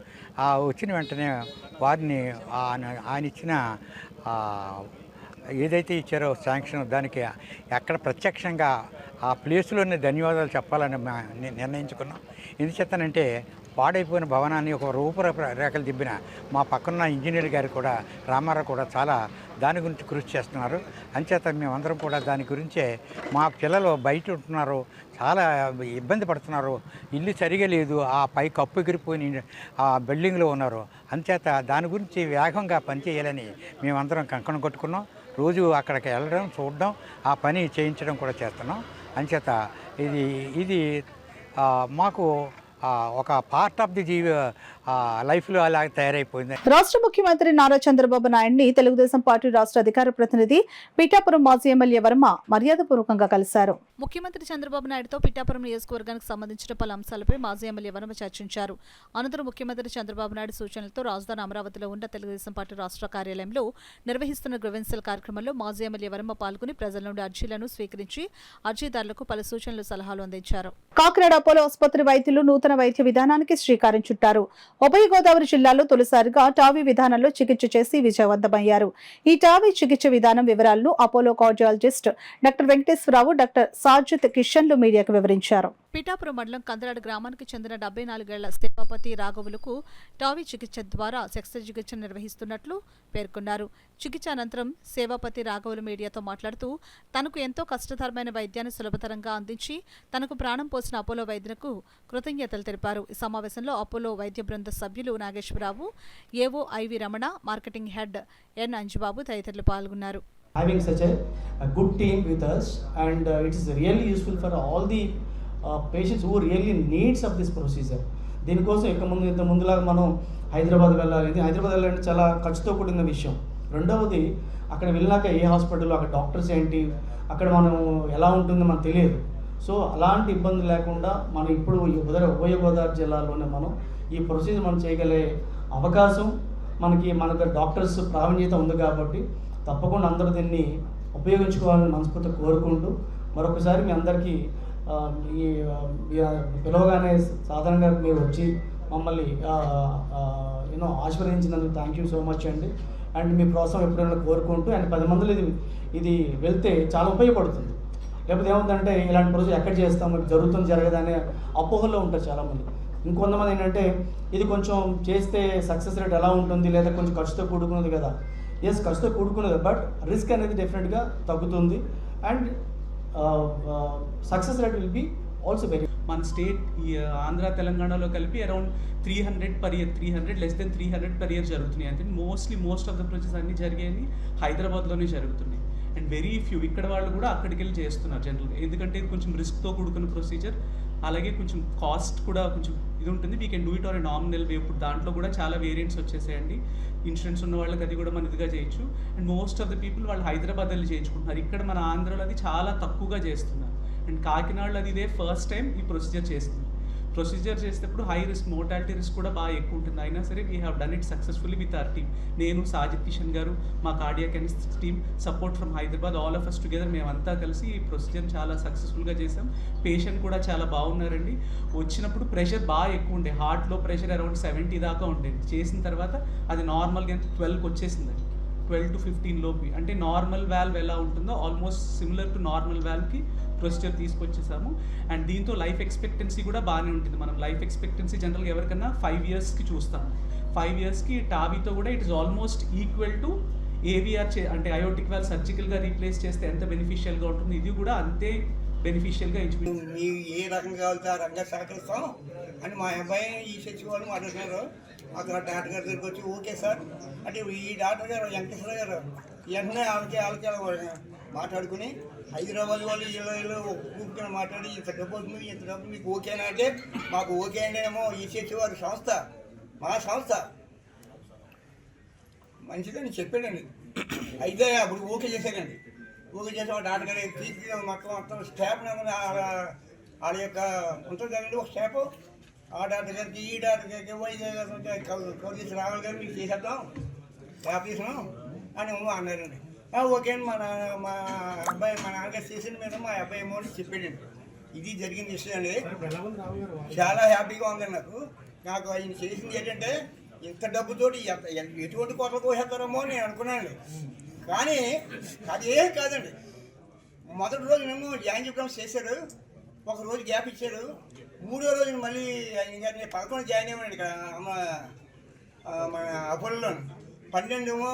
[SPEAKER 13] వచ్చిన వెంటనే వారిని ఆయన ఇచ్చిన ఏదైతే ఇచ్చారో శాంక్షన్ దానికి అక్కడ ప్రత్యక్షంగా ఆ ప్లేస్లోనే ధన్యవాదాలు చెప్పాలని నిర్ణయించుకున్నాం. ఎందుచేతనంటే పాడైపోయిన భవనాన్ని ఒక రూపురేఖలు దిబ్బిన మా పక్కన ఇంజనీర్ గారు కూడా రామారావు కూడా చాలా దాని గురించి కృషి చేస్తున్నారు. అంచేత మేమందరం కూడా దాని గురించే మా పిల్లలు బయట ఉంటున్నారు, చాలా ఇబ్బంది పడుతున్నారు, ఇల్లు సరిగా లేదు, ఆ పై కప్పు ఎగిరిపోయి ఆ బిల్డింగ్లో ఉన్నారు. అంచేత దాని గురించి వేగంగా పనిచేయాలని మేమందరం కంకణం కొట్టుకున్నాం. రోజు అక్కడికి వెళ్ళడం, చూడడం, ఆ పని చేయించడం కూడా చేస్తున్నాం. అంచేత ఇది మాకు ఒక పార్ట్ ఆఫ్ ది లైఫ్లో అలా తయారైపోయింది.
[SPEAKER 4] రాష్ట్ర ముఖ్యమంత్రి నారా చంద్రబాబు నాయుడిని తెలుగుదేశం పార్టీ రాష్ట్ర అధికార ప్రతినిధి పిఠాపురం మాజీ ఎమ్మెల్యే వర్మ మర్యాదపూర్వకంగా కలిశారు.
[SPEAKER 1] ముఖ్యమంత్రి చంద్రబాబు నాయుడుతో పిఠాపురం నియోజకవర్గానికి సంబంధించిన పలు అంశాలపై మాజీ ఎమ్మెల్యే వర్మ చర్చించారు. అనంతరం ముఖ్యమంత్రి చంద్రబాబు నాయుడు సూచనలతో రాజధాని అమరావతిలో ఉన్న తెలుగుదేశం పార్టీ రాష్ట్ర కార్యాలయంలో నిర్వహిస్తున్న గ్రీవెన్సెల్ కార్యక్రమంలో మాజీ ఎమ్మెల్యే వర్మ పాల్గొని ప్రజల నుండి అర్జీలను స్వీకరించి అర్జీదారులకు పలు సూచనలు, సలహాలు అందించారు.
[SPEAKER 4] కాకినాడ అపోలో ఆసుపత్రి వైద్యులు నూతన వైద్య విధానానికి శ్రీకారం చుట్టారు. ఉభయ గోదావరి జిల్లాలో తొలిసారిగా టావీ విధానంలో చికిత్స చేసి విజయవంతమయ్యారు. ఈ టావీ చికిత్స విధానం వివరాలను Apollo cardiologist doctor Venkateswararao, doctor Sajid కిషన్లు మీడియాకు వివరించారు.
[SPEAKER 1] పిఠాపురం మండలం కందరాడు గ్రామానికి చెందిన 74 ఏళ్ల సేవాపతి రాఘవులకు టావీ చికిత్స ద్వారా శస్త్రచికిత్స నిర్వహిస్తున్నట్లు పేర్కొన్నారు. చికిత్స అనంతరం సేవాపతి రాఘవులు మీడియాతో మాట్లాడుతూ తనకు ఎంతో కష్టతరమైన వైద్యాన్ని సులభతరంగా అందించి తనకు ప్రాణం పోసిన అపోలో వైద్యులకు కృతజ్ఞతలు తెలిపారు. ఈ సమావేశంలో అపోలో వైద్య బృంద సభ్యులు నాగేశ్వరరావు, ఏవో ఐవి రమణ, మార్కెటింగ్ హెడ్ ఎన్ అంజుబాబు తదితరులు పాల్గొన్నారు.
[SPEAKER 14] Having such a good team with us, and it is really useful for all the patients who really needs of this procedure. దీనికోసం ఇంత ముందులాగా మనం హైదరాబాద్ వెళ్ళాలి. హైదరాబాద్ వెళ్ళాలంటే చాలా ఖర్చుతో కూడిన విషయం. రెండవది అక్కడ వెళ్ళాక ఏ హాస్పిటల్, అక్కడ డాక్టర్స్ ఏంటి, అక్కడ మనం ఎలా ఉంటుందో మనకు తెలియదు. సో అలాంటి ఇబ్బంది లేకుండా మనం ఇప్పుడు ఉభయ గోదావరి జిల్లాలోనే మనం ఈ ప్రొసీజర్ మనం చేయగలిగే అవకాశం మనకు డాక్టర్స్ ప్రావీణ్యత ఉంది కాబట్టి తప్పకుండా అందరూ దీన్ని ఉపయోగించుకోవాలని మనస్ఫూర్తిగా కోరుకుంటూ మరొకసారి మీ అందరికీ పిలవగానే సాధారణంగా మీరు వచ్చి మమ్మల్ని ఆశీర్వదించినందుకు థ్యాంక్ యూ సో మచ్ అండి. అండ్ మీ ప్రోత్సాహం ఎప్పుడైనా కోరుకుంటూ అండ్ 10 మందిలో ఇది వెళ్తే చాలా ఉపయోగపడుతుంది. లేకపోతే ఏముందంటే ఇలాంటి ప్రొసీజర్ ఎక్కడ చేస్తాము, జరుగుతుంది జరగదనే అపోహల్లో ఉంటారు చాలామంది. ఇంకొంతమంది ఏంటంటే ఇది కొంచెం చేస్తే సక్సెస్ రేట్ ఎలా ఉంటుంది, లేదా కొంచెం ఖర్చుతో కూడుకున్నది కదా. ఎస్, ఖర్చుతో కూడుకున్నది, బట్ రిస్క్ అనేది డెఫినెట్గా తగ్గుతుంది and success rate will be also very.
[SPEAKER 15] మన స్టేట్ ఈ ఆంధ్ర తెలంగాణలో కలిపి around 300 per year, 300 less than 300 per year జరుగుతున్నాయి. అంటే మోస్ట్ ఆఫ్ ద ప్రొసెస్ అన్నీ జరిగాయి హైదరాబాద్లోనే జరుగుతున్నాయి. అండ్ వెరీ ఫ్యూ ఇక్కడ వాళ్ళు కూడా అక్కడికి వెళ్ళి చేస్తున్నారు జనరల్గా. ఎందుకంటే ఇది కొంచెం రిస్క్తో కూడుకున్న ప్రొసీజర్, అలాగే కొంచెం కాస్ట్ కూడా కొంచెం ఇది ఉంటుంది. We can do it or a nominal way. ఇప్పుడు దాంట్లో కూడా చాలా వేరియంట్స్ వచ్చేసాయండి. ఇన్సూరెన్స్ ఉన్న వాళ్ళకి అది కూడా మన ఇదిగా చేయొచ్చు. And most of the people వాళ్ళు హైదరాబాద్ వెళ్ళి చేయించుకుంటున్నారు. ఇక్కడ మన ఆంధ్రాలో అది చాలా తక్కువగా చేస్తున్నారు. అండ్ కాకినాడలో అది ఇదే ఫస్ట్ టైం ఈ ప్రొసీజర్ చేస్తుంది. ప్రొసీజర్ చేసేటప్పుడు హై రిస్క్, మోర్టాలిటీ రిస్క్ కూడా బాగా ఎక్కువ ఉంటుంది. అయినా సరే we have done it successfully with our team. నేను, సాజిద్ కిషన్ గారు, మా cardiac anaesthetics team, support from Hyderabad, all of us together మేమంతా కలిసి ఈ ప్రొసీజర్ చాలా సక్సెస్ఫుల్గా చేసాం. పేషెంట్ కూడా చాలా బాగున్నారండి. వచ్చినప్పుడు ప్రెషర్ బాగా ఎక్కువ ఉండే, హార్ట్లో ప్రెషర్ అరౌండ్ 70 దాకా ఉండేది. చేసిన తర్వాత అది నార్మల్గా 12కి వచ్చేసిందండి. 12 to 15 లోపు. అంటే నార్మల్ వాల్వ్ ఎలా ఉంటుందో ఆల్మోస్ట్ సిమిలర్ టు నార్మల్ వాల్వ్కి ప్రొసీజర్ తీసుకొచ్చేసాము. అండ్ దీంతో లైఫ్ ఎక్స్పెక్టెన్సీ కూడా బాగానే ఉంటుంది. మనం లైఫ్ ఎక్స్పెక్టెన్సీ జనరల్గా ఎవరికన్నా 5 yearsకి చూస్తాం. 5 yearsకి టావీతో కూడా it is almost equal to AVR అంటే అయోటిక్ వాల్వ్ సర్జికల్గా రీప్లేస్ చేస్తే ఎంత బెనిఫిషియల్గా ఉంటుంది, ఇది కూడా అంతే బెనిఫిషియల్గా
[SPEAKER 16] మీకు ఏ రకంగా కావాలితే ఆ రంగా సహకరిస్తాం అని మా అబ్బాయి ఈ సచివాలు మాట్లాడుతున్నారు. అక్కడ డాక్టర్ గారి దగ్గరికి వచ్చి ఓకే సార్ అంటే ఈ డాక్టర్ గారు వెంకటేశ్వర గారు వెంటనే వాళ్ళకి మాట్లాడుకుని హైదరాబాద్ వాళ్ళు ఇలా కూర్చొని మాట్లాడి ఇంత డబ్బు అవుతుంది, ఇంత డబ్బు మీకు ఓకేనా అంటే మాకు ఓకే అంటేనేమో ఈ సచివారి సంస్థ, మా సంస్థ మంచిదని చెప్పాడండి. అయితే అప్పుడు ఓకే చేశాడండి. ఓకే చేసి ఒక డాక్టర్ గారు తీసుకు మొత్తం స్టాఫ్ వాళ్ళ యొక్క ఉంటుంది కదండి ఒక స్టాఫ్, ఆ డాక్టర్ గారికి ఈ డాక్టర్ గారికి వైద్య కౌరీస్ రావాలి గారు మీకు చేసేద్దాం ఆఫీసును అని అన్నారండి. ఓకే అండి. మా అబ్బాయి మా నాన్నగారు చేసిన మీద మా అబ్బాయి ఏమో చెప్పాడండి. ఇది జరిగిన విషయం అండి. చాలా హ్యాపీగా ఉందండి నాకు ఆయన చేసింది ఏంటంటే ఇంత డబ్బుతోటి ఎటువంటి కోట్లు కోసేస్తారేమో నేను అనుకున్నాను. కానీ అదేం కాదండి. మొదటి రోజు మేము జాయిన్ చెప్పడం చేశారు, ఒక రోజు గ్యాప్ ఇచ్చారు. మూడో రోజున మళ్ళీ ఆయన గారిని 11 జాయిన్ అయ్యామండి ఇక్కడ మన అపోలో. 12 ఏమో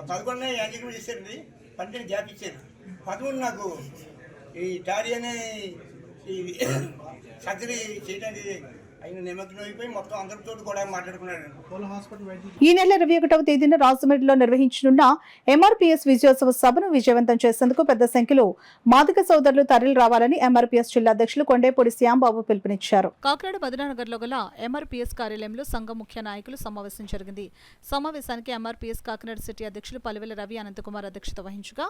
[SPEAKER 16] 11 యాంజిగ్మెంట్ చేశారండి, 12 గ్యాప్ ఇచ్చారు. 13 నాకు ఈ టారీ అనే ఈ సర్జరీ చేయడానికి ఆయన నిమగ్నం అయిపోయి మొత్తం అందరితో కూడా మాట్లాడుకున్నాడు.
[SPEAKER 4] ఈ నెల 21వ తేదీన రాజమండ్రిలో నిర్వహించనున్న ఎంఆర్పీఎస్ విజయోత్సవ సభను విజయవంతం చేసేందుకు పెద్ద సంఖ్యలో మాదిగ సోదరులు తరలి రావాలని ఎంఆర్పీఎస్ జిల్లా అధ్యక్షులు కొండేపూడి శ్యాంబాబు పిలుపునిచ్చారు.
[SPEAKER 1] కాకినాడ మదననగర్లో గల ఎంఆర్పీఎస్ కార్యాలయంలో సంఘం ముఖ్య నాయకులు సమావేశం జరిగింది. సమావేశానికి ఎంఆర్పీఎస్ కాకినాడ సిటీ అధ్యక్షులు పలివెల రవి అనంతకుమార్ అధ్యక్షత వహించగా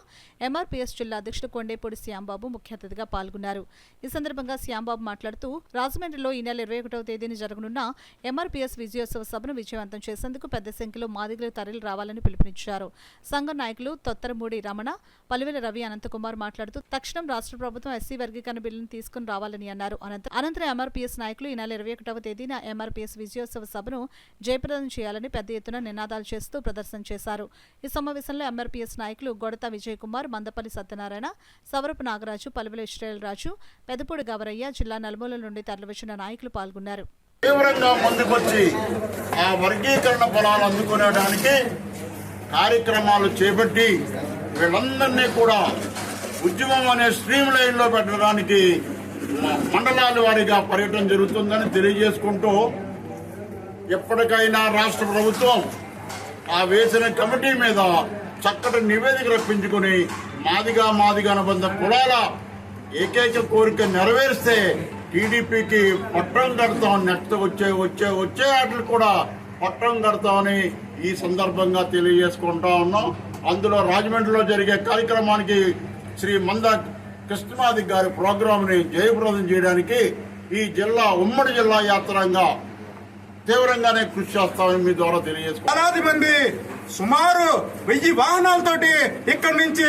[SPEAKER 1] ఎంఆర్పీఎస్ జిల్లా అధ్యక్షులు కొండేపూడి శ్యాంబాబు ముఖ్య అతిథిగా పాల్గొన్నారు. ఈ సందర్భంగా శ్యాంబాబు మాట్లాడుతూ రాజమండ్రిలో ఈ నెల 21వ తేదీన జరగనున్న ఎంఆర్పీఎస్ విజయోత్సవ సభను విజయవంతం చేసేందుకు పెద్ద సంఖ్యలో మాదిగలు తరలి రావాలని పిలుపునిచ్చారు. సంఘం నాయకులు తొత్తరమూడి రమణ, పలివెల రవి అనంతకుమార్ మాట్లాడుతూ తక్షణం రాష్ట్ర ప్రభుత్వం ఎస్సీ వర్గీకరణ బిల్లును తీసుకుని రావాలని అన్నారు. అనంతరం ఎంఆర్పీఎస్ నాయకులు ఈ నెల 21వ తేదీన ఎంఆర్పీఎస్ విజయోత్సవ సభను జయప్రదం చేయాలని పెద్ద ఎత్తున నినాదాలు చేస్తూ ప్రదర్శన చేశారు. ఈ సమావేశంలో ఎంఆర్పీఎస్ నాయకులు గొడత విజయ్ కుమార్, మందపల్లి సత్యనారాయణ, సవరపు నాగరాజు, పలివెల ఇశ్రాయేల్ రాజు, పెదపూడి గవరయ్య, జిల్లా నలుమూలల నుండి తరలివచ్చిన నాయకులు పాల్గొన్నారు.
[SPEAKER 17] తీవ్రంగా ముందుకొచ్చి ఆ వర్గీకరణ ఫలాలు అందుకునేడానికి కార్యక్రమాలు చేపట్టి వీళ్ళందరినీ కూడా ఉద్యమం అనే స్ట్రీమ్ లైన్లో పెట్టడానికి మండలాల వారీగా పర్యటన జరుగుతుందని తెలియజేసుకుంటూ ఎప్పటికైనా రాష్ట్ర ప్రభుత్వం ఆ వేసిన కమిటీ మీద చక్కటి నివేదిక రప్పించుకుని మాదిగ అనుబంధ కులాల ఏకైక కోరిక నెరవేరిస్తే టీడీపీకి పట్టం కడతాం. నెక్స్ట్ వచ్చే ఆటలు కూడా పట్టం కడతామని ఈ సందర్భంగా తెలియజేసుకుంటా ఉన్నాం. అందులో రాజమండ్రిలో జరిగే కార్యక్రమానికి శ్రీ మంద కృష్ణమాది గారి ప్రోగ్రాంని జయప్రదం చేయడానికి ఈ జిల్లా ఉమ్మడి జిల్లా యాత్రంగా తీవ్రంగానే కృషి చేస్తామని మీ ద్వారా తెలియజేసుకుంటాం.
[SPEAKER 18] వేలాది మంది సుమారు 1000 వాహనాలతోటి ఇక్కడి నుంచి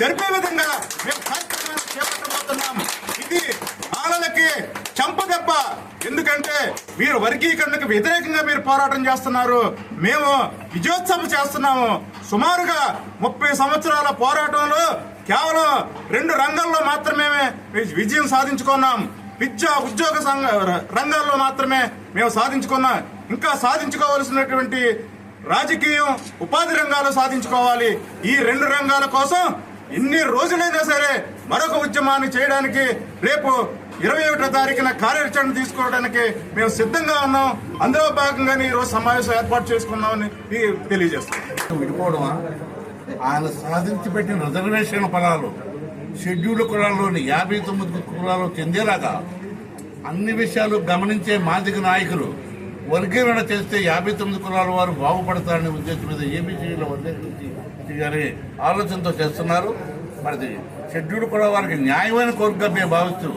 [SPEAKER 18] జరిపే విధంగా మేము కార్యక్రమాలు చేపట్టబోతున్నాం. ఇది ఆలలకి చంపదెబ్బ. ఎందుకంటే మీరు వర్గీకరణకు వ్యతిరేకంగా మీరు పోరాటం చేస్తున్నారు, మేము విజయోత్సవం చేస్తున్నాము. సుమారుగా 30 సంవత్సరాల పోరాటంలో కేవలం 2 రంగాల్లో మాత్రమే విజయం సాధించుకున్నాం. విద్య, ఉద్యోగ రంగాల్లో మాత్రమే మేము సాధించుకున్నాం. ఇంకా సాధించుకోవాల్సినటువంటి రాజకీయం, ఉపాధి రంగాలు సాధించుకోవాలి. ఈ 2 రంగాల కోసం ఎన్ని రోజులైనా సరే మరొక ఉద్యమాన్ని చేయడానికి రేపు 21వ తారీఖున కార్యాచరణ తీసుకోవడానికి మేము సిద్ధంగా ఉన్నాం. అందులో భాగంగానే ఈరోజు సమావేశం ఏర్పాటు చేసుకున్నామని తెలియజేస్తున్నాం.
[SPEAKER 17] విడిపోవడమా, ఆయన సాధించి పెట్టిన రిజర్వేషన్ ఫలాలు షెడ్యూల్డ్ కులాల్లోని 59 కులాలు చెందేలాగా అన్ని విషయాలు గమనించే మాదిగ నాయకులు వర్గీకరణ చేస్తే 59 కులాల వారు బాగుపడతారనే ఉద్దేశం మీద ఏబీసీలో వర్గీకరించి ఆలోచనతో చేస్తున్నారు. మరి షెడ్యూల్డ్ కులాల వారికి న్యాయమైన కోరికగా మేము భావిస్తూ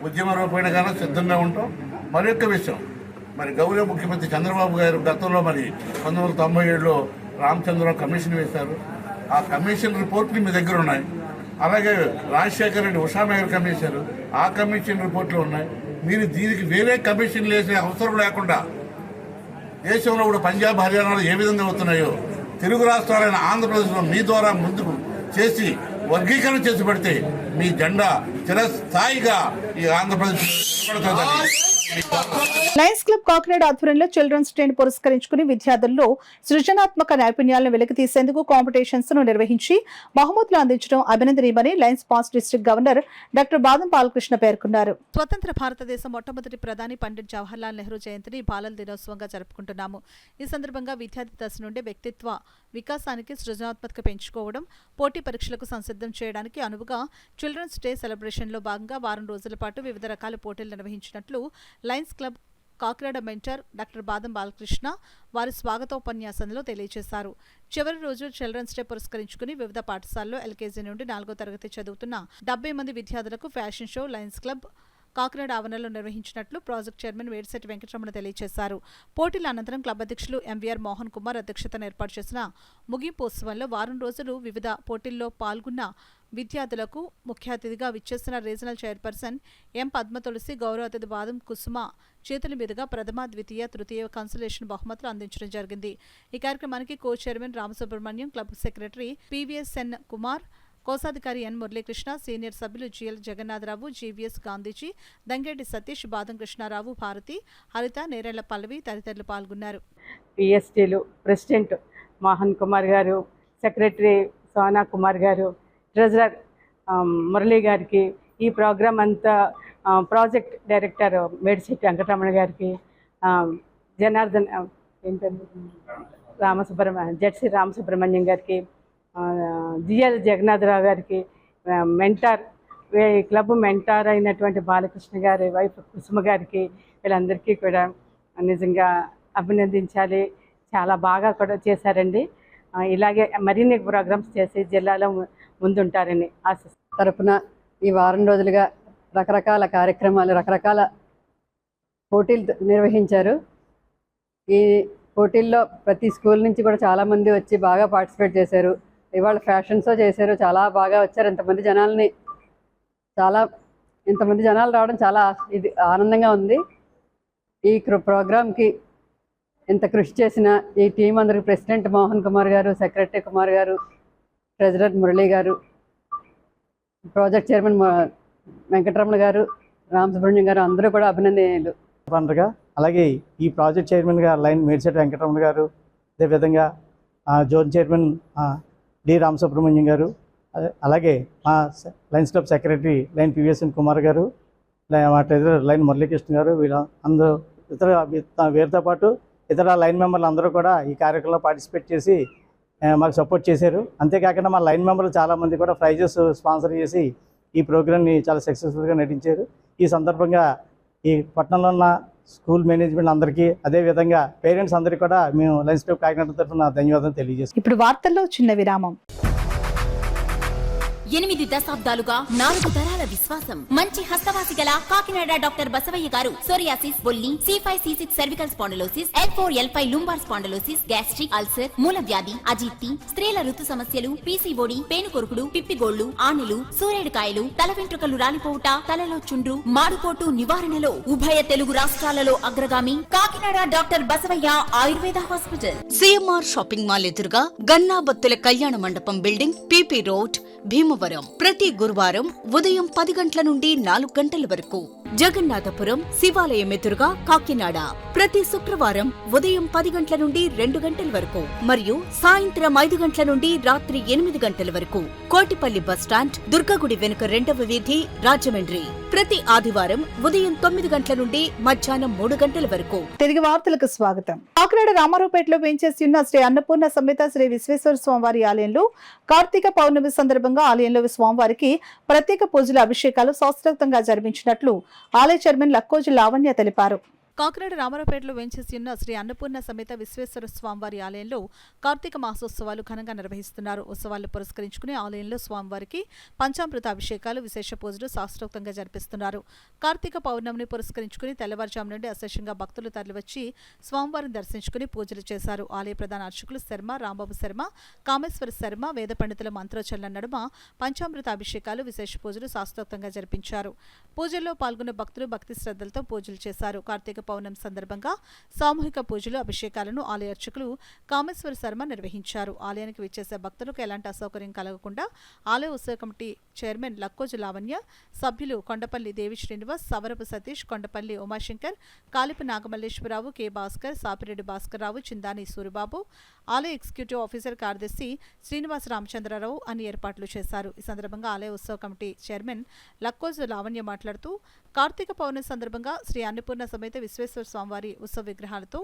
[SPEAKER 17] ఉద్యమ రూపేణగానే సిద్ధంగా ఉంటాం. మరొక విషయం, మరి గౌరవ ముఖ్యమంత్రి చంద్రబాబు గారు గతంలో మరి 1997లో రామచంద్రరావు కమిషన్ వేశారు. ఆ కమిషన్ రిపోర్ట్లు మీ దగ్గర ఉన్నాయి. అలాగే రాజశేఖర రెడ్డి ఉషామేగర్ కమిషన్, ఆ కమిషన్ రిపోర్ట్లు ఉన్నాయి. మీరు దీనికి వేరే కమిషన్లు వేసే అవసరం లేకుండా దేశంలో కూడా పంజాబ్, హర్యానాలో ఏ విధంగా అవుతున్నాయో తెలుగు రాష్ట్రాలైన ఆంధ్రప్రదేశ్లో మీ ద్వారా ముందుకు చేసి వర్గీకరణ చేసి పెడితే మీ జెండా చిరస్థాయిగా ఈ ఆంధ్రప్రదేశ్
[SPEAKER 4] లయన్స్ క్లబ్ కాకినాడ ఆధ్వర్యంలో చిల్డ్రన్స్ డే పురస్కరించుకుని విద్యార్థుల్లో సృజనాత్మక నైపుణ్యాలను వెలికితీసేందుకు కాంపిటీషన్స్ ను నిర్వహించి బహుమతులు అందించడం అభినందనీయమని Lions pass district governor doctor బాదం బాలకృష్ణ పేర్కొన్నారు. స్వతంత్ర భారతదేశం మొట్టమొదటి ప్రధాని పండిట్ జవహర్లాల్ నెహ్రూ జయంతిని బాలల దినోత్సవంగా జరుపుకుంటున్నాము. ఈ సందర్భంగా విద్యార్థి దశ నుండి వ్యక్తిత్వ వికాసానికి, సృజనాత్మకత పెంచుకోవడం, పోటీ పరీక్షలకు సంసిద్ధం చేయడానికి అనువుగా చిల్డ్రన్స్ డే సెలబ్రేషన్లో భాగంగా వారం రోజుల పాటు వివిధ రకాల పోటీలు నిర్వహించినట్లు Lions club
[SPEAKER 1] Kakinada mentor doctor బాదం బాలకృష్ణ వారి స్వాగతోపన్యాసంలో తెలియజేశారు. చివరి రోజు చిల్డ్రన్స్ డే పురస్కరించుకుని వివిధ పాఠశాలల్లో ఎల్కేజీ నుండి 4వ తరగతి చదువుతున్న 70 మంది విద్యార్థులకు fashion show, Lions club Kakinada ఆవరణలో నిర్వహించినట్లు ప్రాజెక్ట్ చైర్మన్ వేడిశెట్టి వెంకటరమణ తెలియజేశారు. పోటీల అనంతరం క్లబ్ అధ్యక్షులు ఎంవీఆర్ మోహన్ కుమార్ అధ్యక్షతన ఏర్పాటు చేసిన ముగింపు ఉత్సవంలో వారం రోజులు వివిధ పోటీల్లో పాల్గొన్న విద్యార్థులకు ముఖ్య అతిథిగా విచ్చేసిన రీజనల్ చైర్పర్సన్ ఎం పద్మ తులసి, గౌరవ అతిథి బాదం కుసుమ చేతుల మీదుగా ప్రథమ, ద్వితీయ, తృతీయ కన్సలేషన్ బహుమతులు అందించడం జరిగింది. ఈ కార్యక్రమానికి co chairman Ramasubrahmanyam, club secretary PVSN Kumar, కోశాధికారి ఎన్ మురళీకృష్ణ, సీనియర్ సభ్యులు జిఎల్ జగన్నాథరావు, జీవీఎస్ గాంధీజీ, దంగేటి సతీష్, బాదం కృష్ణారావు, భారతి, హరిత, నేరేళ్ల పల్లవి తదితరులు పాల్గొన్నారు.
[SPEAKER 19] పిఎస్టీలు ప్రెసిడెంట్ మోహన్ కుమార్ గారు, సెక్రటరీ సోనా కుమార్ గారు, ట్రెజరర్ మురళీ గారికి, ఈ ప్రోగ్రాం అంతా ప్రాజెక్ట్ డైరెక్టర్ వేడిశెట్టి వెంకటరమణ గారికి, జనార్దన్ జెడ్సీ రామసుబ్రహ్మణ్యం గారికి, జిఎల్ జగన్నాథరావు గారికి, మెంటార్ క్లబ్ మెంటార్ అయినటువంటి బాలకృష్ణ గారి వైఫ్ కుసుమ గారికి, వీళ్ళందరికీ కూడా నిజంగా అభినందించాలి. చాలా బాగా కూడా చేశారండి. ఇలాగే మరిన్ని ప్రోగ్రామ్స్ చేసి జిల్లాలో ముందుంటారని ఆశిస్తున్నాను.
[SPEAKER 20] తరపున ఈ వారం రోజులుగా రకరకాల కార్యక్రమాలు, రకరకాల పోటీలు నిర్వహించారు. ఈ పోటీల్లో ప్రతి స్కూల్ నుంచి కూడా చాలామంది వచ్చి బాగా పార్టిసిపేట్ చేశారు. ఇవాళ ఫ్యాషన్ షో చేశారు, చాలా బాగా వచ్చారు. ఇంతమంది జనాలు రావడం చాలా ఆనందంగా ఉంది. ఈ ప్రోగ్రాంకి ఇంత కృషి చేసిన ఈ టీం అందరికి ప్రెసిడెంట్ మోహన్ కుమార్ గారు, సెక్రటరీ కుమార్ గారు, ట్రెజరర్ మురళీ గారు, ప్రాజెక్ట్ చైర్మన్ వెంకటరమణ గారు, రామసుబ్రహ్మణ్యం గారు అందరూ కూడా అభినందనీయులు.
[SPEAKER 14] అలాగే ఈ ప్రాజెక్ట్ చైర్మన్గా లైన్ వేడిశెట్టి వెంకటరమణ గారు, అదేవిధంగా జోన్ చైర్మన్ డి రామసుబ్రహ్మణ్యం గారు, అలాగే మా Lions club secretary line PVSN Kumar గారు, మా ట్రెజరర్ లైన్ మురళీకృష్ణ గారు, అందరూ వీరితో పాటు ఇతర లైన్ మెంబర్లు అందరూ కూడా ఈ కార్యక్రమంలో పార్టిసిపేట్ చేసి మాకు సపోర్ట్ చేశారు. అంతేకాకుండా మా లైన్ మెంబర్లు చాలామంది కూడా ప్రైజెస్ స్పాన్సర్ చేసి ఈ ప్రోగ్రామ్ని చాలా సక్సెస్ఫుల్గా నటించారు. ఈ సందర్భంగా ఈ పట్టణంలో ఉన్న స్కూల్ మేనేజ్మెంట్ అందరికీ, అదేవిధంగా పేరెంట్స్ అందరికీ కూడా మేము లయన్స్ క్లబ్ కాకినాడ తరఫున ధన్యవాదాలు తెలియజేస్తాం.
[SPEAKER 4] ఇప్పుడు వార్తల్లో చిన్న విరామం.
[SPEAKER 2] 8 దశాబ్దాలుగా 4 తరాల విశ్వాసం. మంచి హస్తవాసి గల కాకినాడ డాక్టర్ బసవయ్య గారు సోరియాసిస్, బొల్లి, C5, C6 cervical spondylosis, L4, L5 lumbar spondylosis, gastric ulcer, మూల వ్యాధి, అజీర్తి, స్త్రీల ఋతు సమస్యలు, PCOD, పేనుకొరుకుడు, పిప్పిగోళ్లు, ఆనెలు, సూరేడుకాయలు, తల వెంట్రుకలు రాలిపోవుట, తలలో చుండ్రు, మాడుకోటు నివారణలో ఉభయ తెలుగు రాష్ట్రాలలో అగ్రగామి Kakinada doctor Basavayya Ayurveda hospital.
[SPEAKER 3] CMR shopping mall ఎదురుగా గన్నాబత్తుల కళ్యాణ మండపం బిల్డింగ్, PP రోడ్, భీమవరం. ప్రతి గురువారం ఉదయం 10 గంటల నుండి 4 గంటల వరకు. జగన్నాథపురం శివాలయం ఎదురుగా కాకినాడ ప్రతి శుక్రవారం ఉదయం 10 గంటల నుండి 2 గంటల వరకు మరియు సాయంత్రం 5 గంటల నుండి రాత్రి 8 గంటల వరకు. కోటిపల్లి బస్టాండ్, దుర్గగుడి వెనుక 2వ వీధి, రాజమండ్రి ప్రతి ఆదివారం ఉదయం 9 గంటల నుండి మధ్యాహ్నం 3 గంటల వరకు.
[SPEAKER 4] తిరిగి వార్తలకు స్వాగతం. కాకినాడ రామారావుపేటలో వేంచేసి ఉన్న శ్రీ అన్నపూర్ణ సమేత శ్రీ విశ్వేశ్వర స్వామివారి ఆలయంలో కార్తీక పౌర్ణమి సందర్భంగా ఆలయంలో స్వామివారికి ప్రత్యేక పూజలు, అభిషేకాలు శాస్త్రోక్తంగా జరిపించినట్లు ఆలయ చైర్మన్ లక్కోజు లావణ్య తెలిపారు.
[SPEAKER 1] కాకినాడ రామారావుపేటలో వేంచేసి ఉన్న శ్రీ అన్నపూర్ణ సమేత విశ్వేశ్వర స్వామివారి ఆలయంలో కార్తీక మాసోత్సవాలు ఘనంగా నిర్వహిస్తున్నారు. ఉత్సవాలను పురస్కరించుకుని ఆలయంలో స్వామివారికి పంచామృత అభిషేకాలు, విశేష పూజలు శాస్త్రోక్తంగా జరిపిస్తున్నారు. కార్తీక పౌర్ణమిని పురస్కరించుకుని తెల్లవారుజాము నుండి అశేషంగా భక్తులు తరలివచ్చి స్వామివారిని దర్శించుకుని పూజలు చేశారు. ఆలయ ప్రధాన అర్చకులు శర్మ, రాంబాబు శర్మ, కామేశ్వర శర్మ వేద పండితుల మంత్రోచ్చరణ నడుమ పంచామృత అభిషేకాలు, విశేష పూజలు శాస్త్రోక్తంగా జరిపించారు. పూజల్లో పాల్గొన్న భక్తులు భక్తి శ్రద్ధలతో పూజలు చేశారు. కార్తీక పౌర్ణమి సందర్భంగా సామూహిక పూజలు, అభిషేకాలను ఆలయ అర్చకులు కామేశ్వర శర్మ నిర్వహించారు. ఆలయానికి విచ్చేసే భక్తులకు ఎలాంటి అసౌకర్యం కలగకుండా ఆలయ ఉత్సవ కమిటీ చైర్మన్ లక్కోజు లావణ్య, సభ్యులు కొండపల్లి దేవి శ్రీనివాస్, సవరపు సతీష్, కొండపల్లి ఉమాశంకర్, కాలిపు నాగమల్లేశ్వరరావు, కె భాస్కర్, సాపిరెడ్డి భాస్కర్రావు, చిందాని సూరిబాబు, ఆలయ ఎగ్జిక్యూటివ్ ఆఫీసర్ కార్యదర్శి శ్రీనివాస రామచంద్రరావు అన్ని ఏర్పాట్లు చేశారు. ఈ సందర్భంగా ఆలయ ఉత్సవ కమిటీ చైర్మన్ లక్కోజు లావణ్య మాట్లాడుతూ కార్తీక పౌర్ణమి సందర్భంగా శ్రీ అన్నపూర్ణ సమేత విశ్వేశ్వర స్వామివారి ఉత్సవ విగ్రహాలతో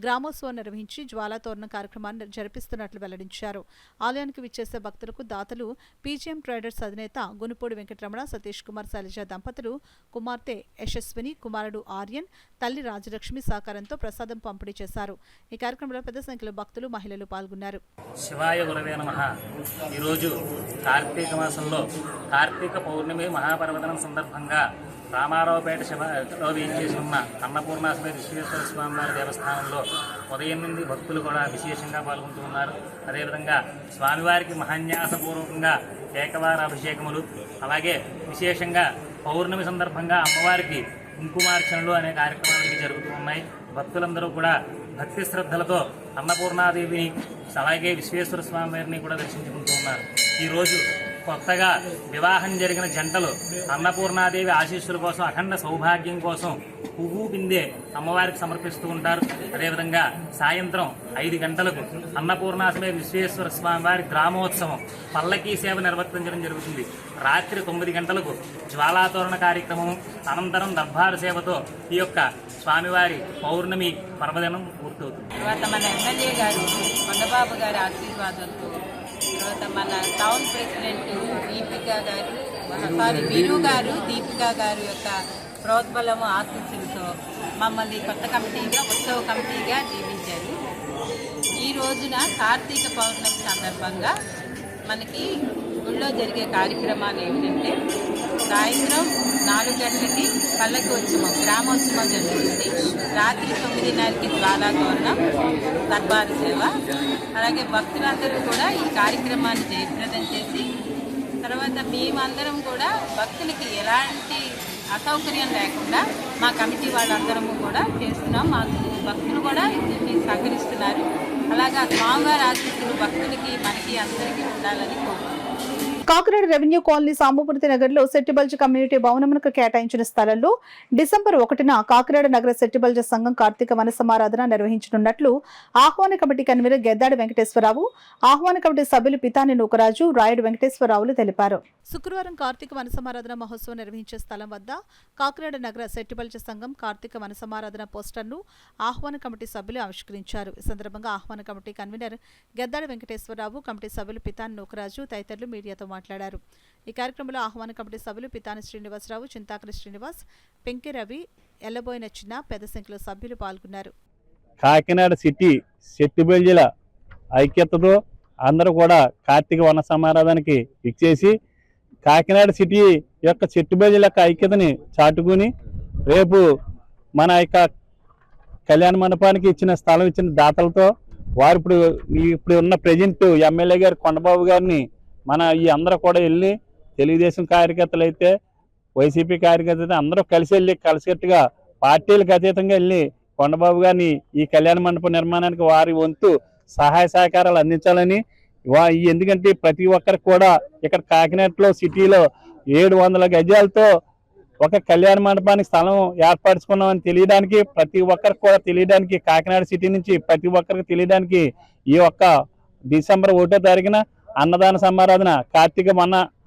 [SPEAKER 1] గ్రామోత్సవం నిర్వహించి జ్వాలాతోరణ కార్యక్రమాన్ని జరిపిస్తున్నట్లు వెల్లడించారు. ఆలయానికి విచ్చేసే భక్తులకు దాతలు పీజీఎం ట్రేడర్స్ అధినేత గునుపూడి వెంకటరమణ, సతీష్ కుమార్, శైలజ దంపతులు, కుమార్తె యశస్విని, కుమారుడు ఆర్యన్, తల్లి రాజలక్ష్మి సహకారంతో ప్రసాదం పంపిణీ చేశారు. ఈ కార్యక్రమంలో పెద్ద సంఖ్యలో భక్తులు, మహిళలు పాల్గొన్నారు.
[SPEAKER 21] శివాయ గురవే నమః. ఈరోజు కార్తీక మాసంలో కార్తీక పౌర్ణమి మహాపర్వదనం సందర్భంగా రామారావుపేట శివలో వేయించేసి ఉన్న అన్నపూర్ణ సమేత విశ్వేశ్వర స్వామి వారి దేవస్థానంలో ఉదయం నుండి భక్తులు కూడా విశేషంగా పాల్గొంటూ ఉన్నారు. అదేవిధంగా స్వామివారికి మహాన్యాసపూర్వకంగా ఏకవార అభిషేకములు, అలాగే విశేషంగా పౌర్ణమి సందర్భంగా అమ్మవారికి కుంకుమార్చనలు అనే కార్యక్రమాలు జరుగుతూ ఉన్నాయి. భక్తులందరూ కూడా భక్తి శ్రద్ధలతో అన్నపూర్ణాదేవిని అలాగే విశ్వేశ్వర స్వామి వారిని కూడా దర్శించుకుంటూ ఉన్నారు. ఈరోజు కొత్తగా వివాహం జరిగిన జంటలు అన్నపూర్ణాదేవి ఆశీస్సుల కోసం, అఖండ సౌభాగ్యం కోసం పువ్వు పిందే అమ్మవారికి సమర్పిస్తూ ఉంటారు. అదేవిధంగా సాయంత్రం 5 గంటలకు అన్నపూర్ణాసమేత విశ్వేశ్వర స్వామి వారి గ్రామోత్సవం పల్లకీ సేవ నిర్వర్తించడం జరుగుతుంది. రాత్రి 9 గంటలకు జ్వాలాతోరణ కార్యక్రమం, అనంతరం దర్బారు సేవతో ఈ యొక్క స్వామివారి పౌర్ణమి పర్వదినం పూర్తవుతుంది.
[SPEAKER 22] తర్వాత మన ఎమ్మెల్యే గారు కొండబాబు గారి ఆశీర్వాదంతో, తర్వాత మన టౌన్ ప్రెసిడెంట్ దీపికా గారు యొక్క ప్రోద్బలము ఆశీస్సులతో మమ్మల్ని కొత్త కమిటీగా, ఉత్సవ కమిటీగా నియమించారు. ఈ రోజున కార్తీక పౌర్ణమి సందర్భంగా మనకి గుళ్ళో జరిగే కార్యక్రమాలు ఏమిటంటే, సాయంత్రం 4 గంటలకి పల్లకి ఉత్సవం, గ్రామోత్సవం జరుగుతుంది. రాత్రి 9:30కి జ్వాలాతోరణం, దర్బారు సేవ. అలాగే భక్తులందరూ కూడా ఈ కార్యక్రమాన్ని జయప్రదం చేసి, తర్వాత మేమందరం కూడా భక్తులకి ఎలాంటి అసౌకర్యం లేకుండా మా కమిటీ వాళ్ళందరము కూడా చేస్తున్నాం. మాకు భక్తులు కూడా దీన్ని సహకరిస్తున్నారు. అలాగా స్వామివారి ఆశీస్సులు భక్తులకి, మనకి అందరికీ ఉండాలని కోరుకుంటున్నాం.
[SPEAKER 4] కాకినాడ రెవెన్యూ కాలనీ సాంబమూర్తి నగర్లో సెట్టిబల్జ్ కమ్యూనిటీ భవనమునకు కేటాయించిన స్థలంలో డిసెంబర్ 1న కాకినాడ నగర సెట్టిబల్జ్ సంఘం కార్తీక వన సమారాధన నిర్వహించనున్నట్లు ఆహ్వాన కమిటీ కన్వీనర్ గెద్దాడి వెంకటేశ్వరరావు, ఆహ్వాన కమిటీ సభ్యులు పితాని నూకరాజు, రాయుడు వెంకటేశ్వరరావులు తెలిపారు.
[SPEAKER 1] శుక్రవారం కార్తీక వన సమారాధన మహోత్సవం నిర్వహించే స్థలం వద్ద కాకినాడ నగర సెట్టిబల్జ్ సంఘం కార్తీక వన సమారాధన పోస్టర్ను ఆహ్వాన కమిటీ సభ్యులు ఆవిష్కరించారు. ఈ సందర్భంగా ఆహ్వాన కమిటీ కన్వీనర్ గెద్దాడి వెంకటేశ్వరరావు, కమిటీ సభ్యులు పితాని నూకరాజు తదితరులు మీడియాతో మాట్లాడారు. ఈ కార్యక్రమంలో ఆహ్వాన కమిటీ సభ్యులు పితాని శ్రీనివాసరావు, చింతాకరి శ్రీనివాస్, పెంకి రవి, ఎల్లబోయిన చిన్న పెద్ద సంఖ్యలో సభ్యులు పాల్గొన్నారు.
[SPEAKER 23] కాకినాడ సిటీ సెట్టిబల్జిల ఐక్యతతో అందరూ కూడా కార్తీక వన సమారాధనకి ఇచ్చేసి కాకినాడ సిటీ యొక్క సెట్టిబల్జిల యొక్క ఐక్యతని చాటుకుని రేపు మన యొక్క కళ్యాణ మండపానికి ఇచ్చిన స్థలం ఇచ్చిన దాతలతో వారు ఇప్పుడు ఉన్న ప్రెజెంట్ ఎమ్మెల్యే గారు కొండబాబు గారిని మన ఈ అందరూ కూడా వెళ్ళి, తెలుగుదేశం కార్యకర్తలు అయితే, వైసీపీ కార్యకర్తలు అయితే అందరూ కలిసి వెళ్ళి కలిసికట్టుగా పార్టీలకు అతీతంగా వెళ్ళి కొండబాబు గారిని ఈ కళ్యాణ మండప నిర్మాణానికి వారి వంతు సహాయ సహకారాలు అందించాలని, ఎందుకంటే ప్రతి ఒక్కరికి కూడా ఇక్కడ కాకినాడలో సిటీలో 700 గజాలతో ఒక కళ్యాణ మండపానికి స్థలం ఏర్పరచుకున్నామని తెలియడానికి, ప్రతి ఒక్కరికి కూడా తెలియడానికి, కాకినాడ సిటీ నుంచి ప్రతి ఒక్కరికి తెలియడానికి ఈ ఒక్క డిసెంబర్ 1వ తారీఖున అన్నదాన సమారాధన, కార్తీక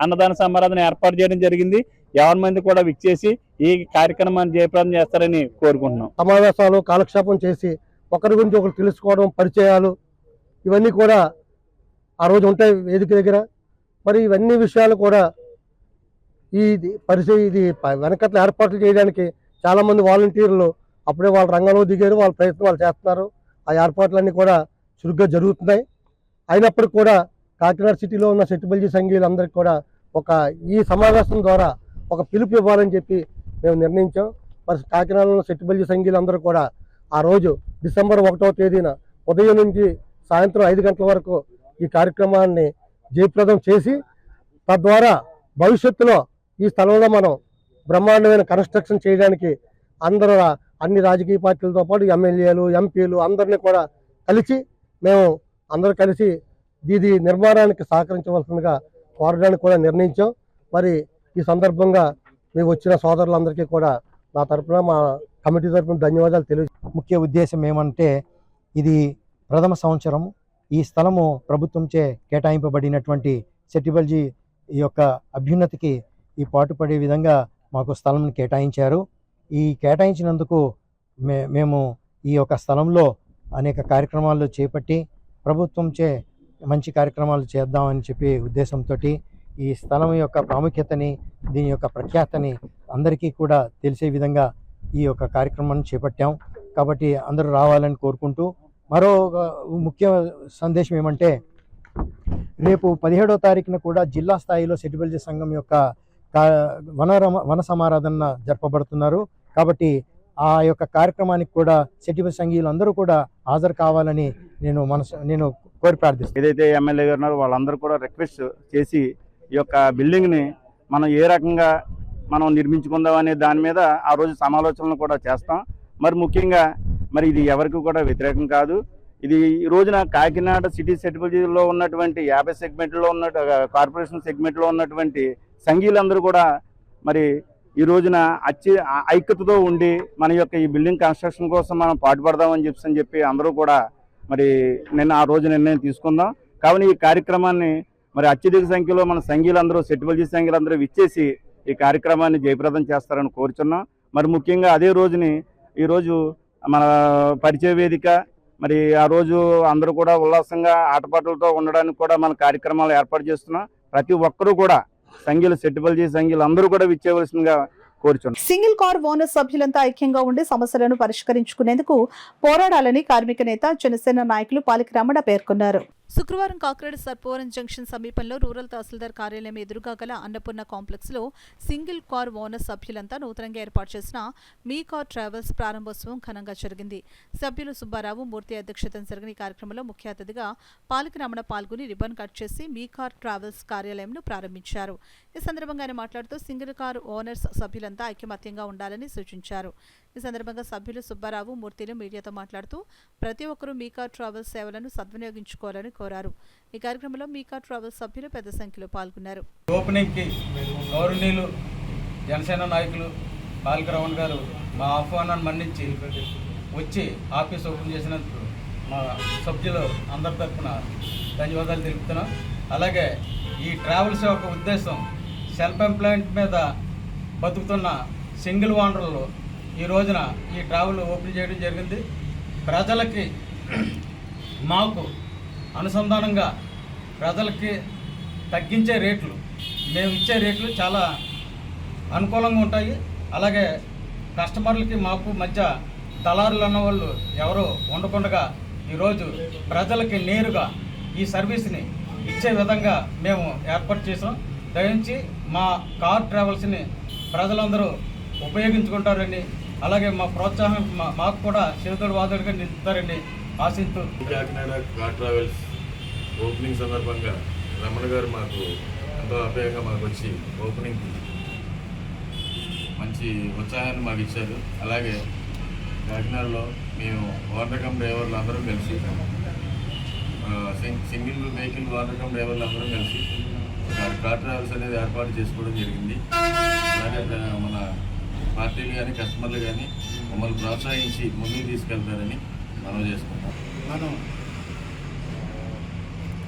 [SPEAKER 23] అన్నదాన సమారాధన ఏర్పాటు చేయడం జరిగింది. 50 మంది కూడా విచ్చేసి ఈ కార్యక్రమాన్ని జయప్రదం చేస్తారని కోరుకుంటున్నాం.
[SPEAKER 7] సమావేశాలు కాలక్షేపం చేసి ఒకరి గురించి ఒకరు తెలుసుకోవడం, పరిచయాలు ఇవన్నీ కూడా ఆ రోజు ఉంటాయి వేదిక దగ్గర. మరి ఇవన్నీ విషయాలు కూడా ఇది వెనకట్ల ఏర్పాట్లు చేయడానికి చాలామంది వాలంటీర్లు అప్పుడే వాళ్ళ రంగంలో దిగారు, వాళ్ళ ప్రయత్నం వాళ్ళు చేస్తున్నారు. ఆ ఏర్పాట్లన్నీ కూడా చురుగ్గా జరుగుతున్నాయి. అయినప్పటికీ కూడా కాకినాడ సిటీలో ఉన్న సెట్టిబల్జీ సంఘీయులందరికీ కూడా ఈ సమావేశం ద్వారా ఒక పిలుపు ఇవ్వాలని చెప్పి మేము నిర్ణయించాం. మరి కాకినాడలో ఉన్న సెట్టిబల్జీ సంఘీయులందరూ కూడా ఆ రోజు డిసెంబర్ 1వ తేదీన ఉదయం నుంచి సాయంత్రం 5 గంటల వరకు ఈ కార్యక్రమాన్ని జయప్రదం చేసి, తద్వారా భవిష్యత్తులో ఈ స్థలంలో మనం బ్రహ్మాండమైన కన్స్ట్రక్షన్ చేయడానికి అన్ని రాజకీయ పార్టీలతో పాటు ఎమ్మెల్యేలు, ఎంపీలు అందరినీ కూడా అందరూ కలిసి దీని నిర్మాణానికి సహకరించవలసిందిగా కోరడానికి కూడా నిర్ణయించాం. మరి ఈ సందర్భంగా మీకు వచ్చిన సోదరులందరికీ కూడా నా తరఫున, మా కమిటీ తరఫున ధన్యవాదాలు తెలియజేస్తాను.
[SPEAKER 24] ముఖ్య ఉద్దేశం ఏమంటే, ఇది ప్రథమ సంవత్సరం ఈ స్థలము ప్రభుత్వంచే కేటాయింపబడినటువంటి సెట్టిబల్జీ యొక్క అభ్యున్నతికి ఈ పాటుపడే విధంగా మాకు స్థలం కేటాయించారు. ఈ కేటాయించినందుకు మేము ఈ యొక్క స్థలంలో అనేక కార్యక్రమాలు చేపట్టి ప్రభుత్వంచే మంచి కార్యక్రమాలు చేద్దామని చెప్పి ఉద్దేశంతో ఈ స్థలం యొక్క ప్రాముఖ్యతని, దీని యొక్క ప్రఖ్యాతని అందరికీ కూడా తెలిసే విధంగా ఈ యొక్క కార్యక్రమాన్ని చేపట్టాం. కాబట్టి అందరూ రావాలని కోరుకుంటూ, మరో ముఖ్య సందేశం ఏమంటే, రేపు 17వ తారీఖున కూడా జిల్లా స్థాయిలో సెటిబుల్జీ సంఘం యొక్క వన సమారాధన జరపబడుతున్నారు. కాబట్టి ఆ యొక్క కార్యక్రమానికి కూడా సెటిబుల్ సంఘీయులు అందరూ కూడా హాజరు కావాలని నేను కోరి ప్రార్థిస్తాను.
[SPEAKER 5] ఏదైతే ఎమ్మెల్యే గారు ఉన్నారో వాళ్ళందరూ కూడా రిక్వెస్ట్ చేసి ఈ యొక్క బిల్డింగ్ని మనం ఏ రకంగా మనం నిర్మించుకుందాం అనే దాని మీద ఆ రోజు సమాలోచనలు కూడా చేస్తాం. మరి ముఖ్యంగా మరి ఇది ఎవరికి కూడా వ్యతిరేకం కాదు. ఇది ఈ రోజున కాకినాడ సిటీ సెటిబుల్జీలో ఉన్నటువంటి 50 సెగ్మెంట్లో ఉన్న కార్పొరేషన్ సెగ్మెంట్లో ఉన్నటువంటి సంఘీయులందరూ కూడా మరి ఈ రోజున ఐక్యతతో ఉండి మన యొక్క ఈ బిల్డింగ్ కన్స్ట్రక్షన్ కోసం మనం పాటుపడదామని చెప్పి అందరూ కూడా మరి ఆ రోజు నిర్ణయం తీసుకుందాం. కావున ఈ కార్యక్రమాన్ని మరి అత్యధిక సంఖ్యలో మన సంఘీయులందరూ సెటిబుల్జీ సంఘీయులందరూ ఇచ్చేసి ఈ కార్యక్రమాన్ని జయప్రదం చేస్తారని కోరుచున్నాం. మరి ముఖ్యంగా అదే రోజుని ఈరోజు మన పరిచయ వేదిక మరి ఆ రోజు అందరూ కూడా ఉల్లాసంగా ఆటపాటలతో ఉండడానికి కూడా మన కార్యక్రమాలు ఏర్పాటు చేస్తున్నాం. ప్రతి ఒక్కరూ కూడా సంఘీయులు, సెటిబుల్జీ సంఘీయులు అందరూ కూడా విచ్చేయవలసిందిగా కోరుచున్నాం.
[SPEAKER 4] సింగిల్ కార్ ఓనర్ సభ్యులంతా ఐక్యంగా ఉండి సమస్యలను పరిష్కరించుకునేందుకు పోరాడాలని కార్మిక నేత, జనసేన నాయకులు పాలిక రమణ పేర్కొన్నారు.
[SPEAKER 1] శుక్రవారం కాకినాడ సర్పవరం జంక్షన్ సమీపంలో రూరల్ తహసీల్దార్ కార్యాలయం ఎదురుగా గల అన్నపూర్ణ కాంప్లెక్స్ లో సింగిల్ కార్ ఓనర్ సభ్యులంతా నూతనంగా ఏర్పాటు చేసిన మీ కార్ ట్రావెల్స్ ప్రారంభోత్సవం ఘనంగా జరిగింది. సభ్యులు సుబ్బారావు, మూర్తి అధ్యక్షతన జరిగిన ఈ కార్యక్రమంలో ముఖ్య అతిథిగా పాలిక రమణ పాల్గొని రిబ్బన్ కట్ చేసి మీ కార్ ట్రావెల్స్ కార్యాలయంను ప్రారంభించారు. ఈ సందర్భంగా ఆయన మాట్లాడుతూ సింగిల్ కార్ ఓనర్స్ సభ్యులంతా ఐకమత్యంగా ఉండాలని సూచించారు. ఈ సందర్భంగా సభ్యులు సుబ్బారావు, మూర్తిలు మీడియాతో మాట్లాడుతూ ప్రతి ఒక్కరూ మీ కార్ ట్రావెల్స్ సేవలను సద్వినియోగించుకోవాలని కోరారు. ఈ కార్యక్రమంలో మీ కార్ ట్రావెల్స్ సభ్యులు పెద్ద సంఖ్యలో పాల్గొన్నారు.
[SPEAKER 6] ఓపెనింగ్కి గౌరవనీయులు జనసేన నాయకులు పాలిక రమణ గారు మా ఆహ్వానాన్ని మన్నించి వచ్చి ఆఫీస్ ఓపెన్ చేసినందుకు మా సభ్యులు అందరి తరఫున ధన్యవాదాలు తెలుపుతున్నాం. అలాగే ఈ ట్రావెల్స్ యొక్క ఉద్దేశం సెల్ఫ్ ఎంప్లాయ్మెంట్ మీద బతుకుతున్న సింగిల్ ఓనర్లు ఈ రోజున ఈ ట్రావెల్ ఓపెన్ చేయడం జరిగింది. ప్రజలకి మాకు అనుసంధానంగా ప్రజలకి తగ్గించే రేట్లు, మేము ఇచ్చే రేట్లు చాలా అనుకూలంగా ఉంటాయి. అలాగే కస్టమర్లకి మాకు మధ్య దళారులు అన్నవాళ్ళు ఎవరో ఉండకుండా ఈరోజు ప్రజలకి నేరుగా ఈ సర్వీస్ని ఇచ్చే విధంగా మేము ఏర్పాటు చేసాం. దయించి మా కార్ ట్రావెల్స్ని ప్రజలందరూ ఉపయోగించుకుంటారని, అలాగే మా ప్రోత్సాహం మాకు కూడా చేతుడు వాదుడుగా నిలుపుతారని ఆశిస్తూ
[SPEAKER 8] కాకినాడ కార్ ట్రావెల్స్ ఓపెనింగ్ సందర్భంగా రమణ గారు మాకు ఎంతో అభ్యంగా మాకు వచ్చి ఓపెనింగ్కి మంచి ఉత్సాహాన్ని మాకు ఇచ్చారు. అలాగే కాకినాడలో మేము ఓనర్ డ్రైవర్లు అందరం కలిసి సింగిల్ వెహికల్ ఓనర్ డ్రైవర్లు అందరం కలిసి కార్ ట్రావెల్స్ అనేది ఏర్పాటు చేసుకోవడం జరిగింది. అలాగే మన పార్టీలు కానీ కస్టమర్లు కానీ మమ్మల్ని ప్రోత్సహించి ముందుకు తీసుకెళ్తారని మనం చేసుకుంటాం.
[SPEAKER 9] మనం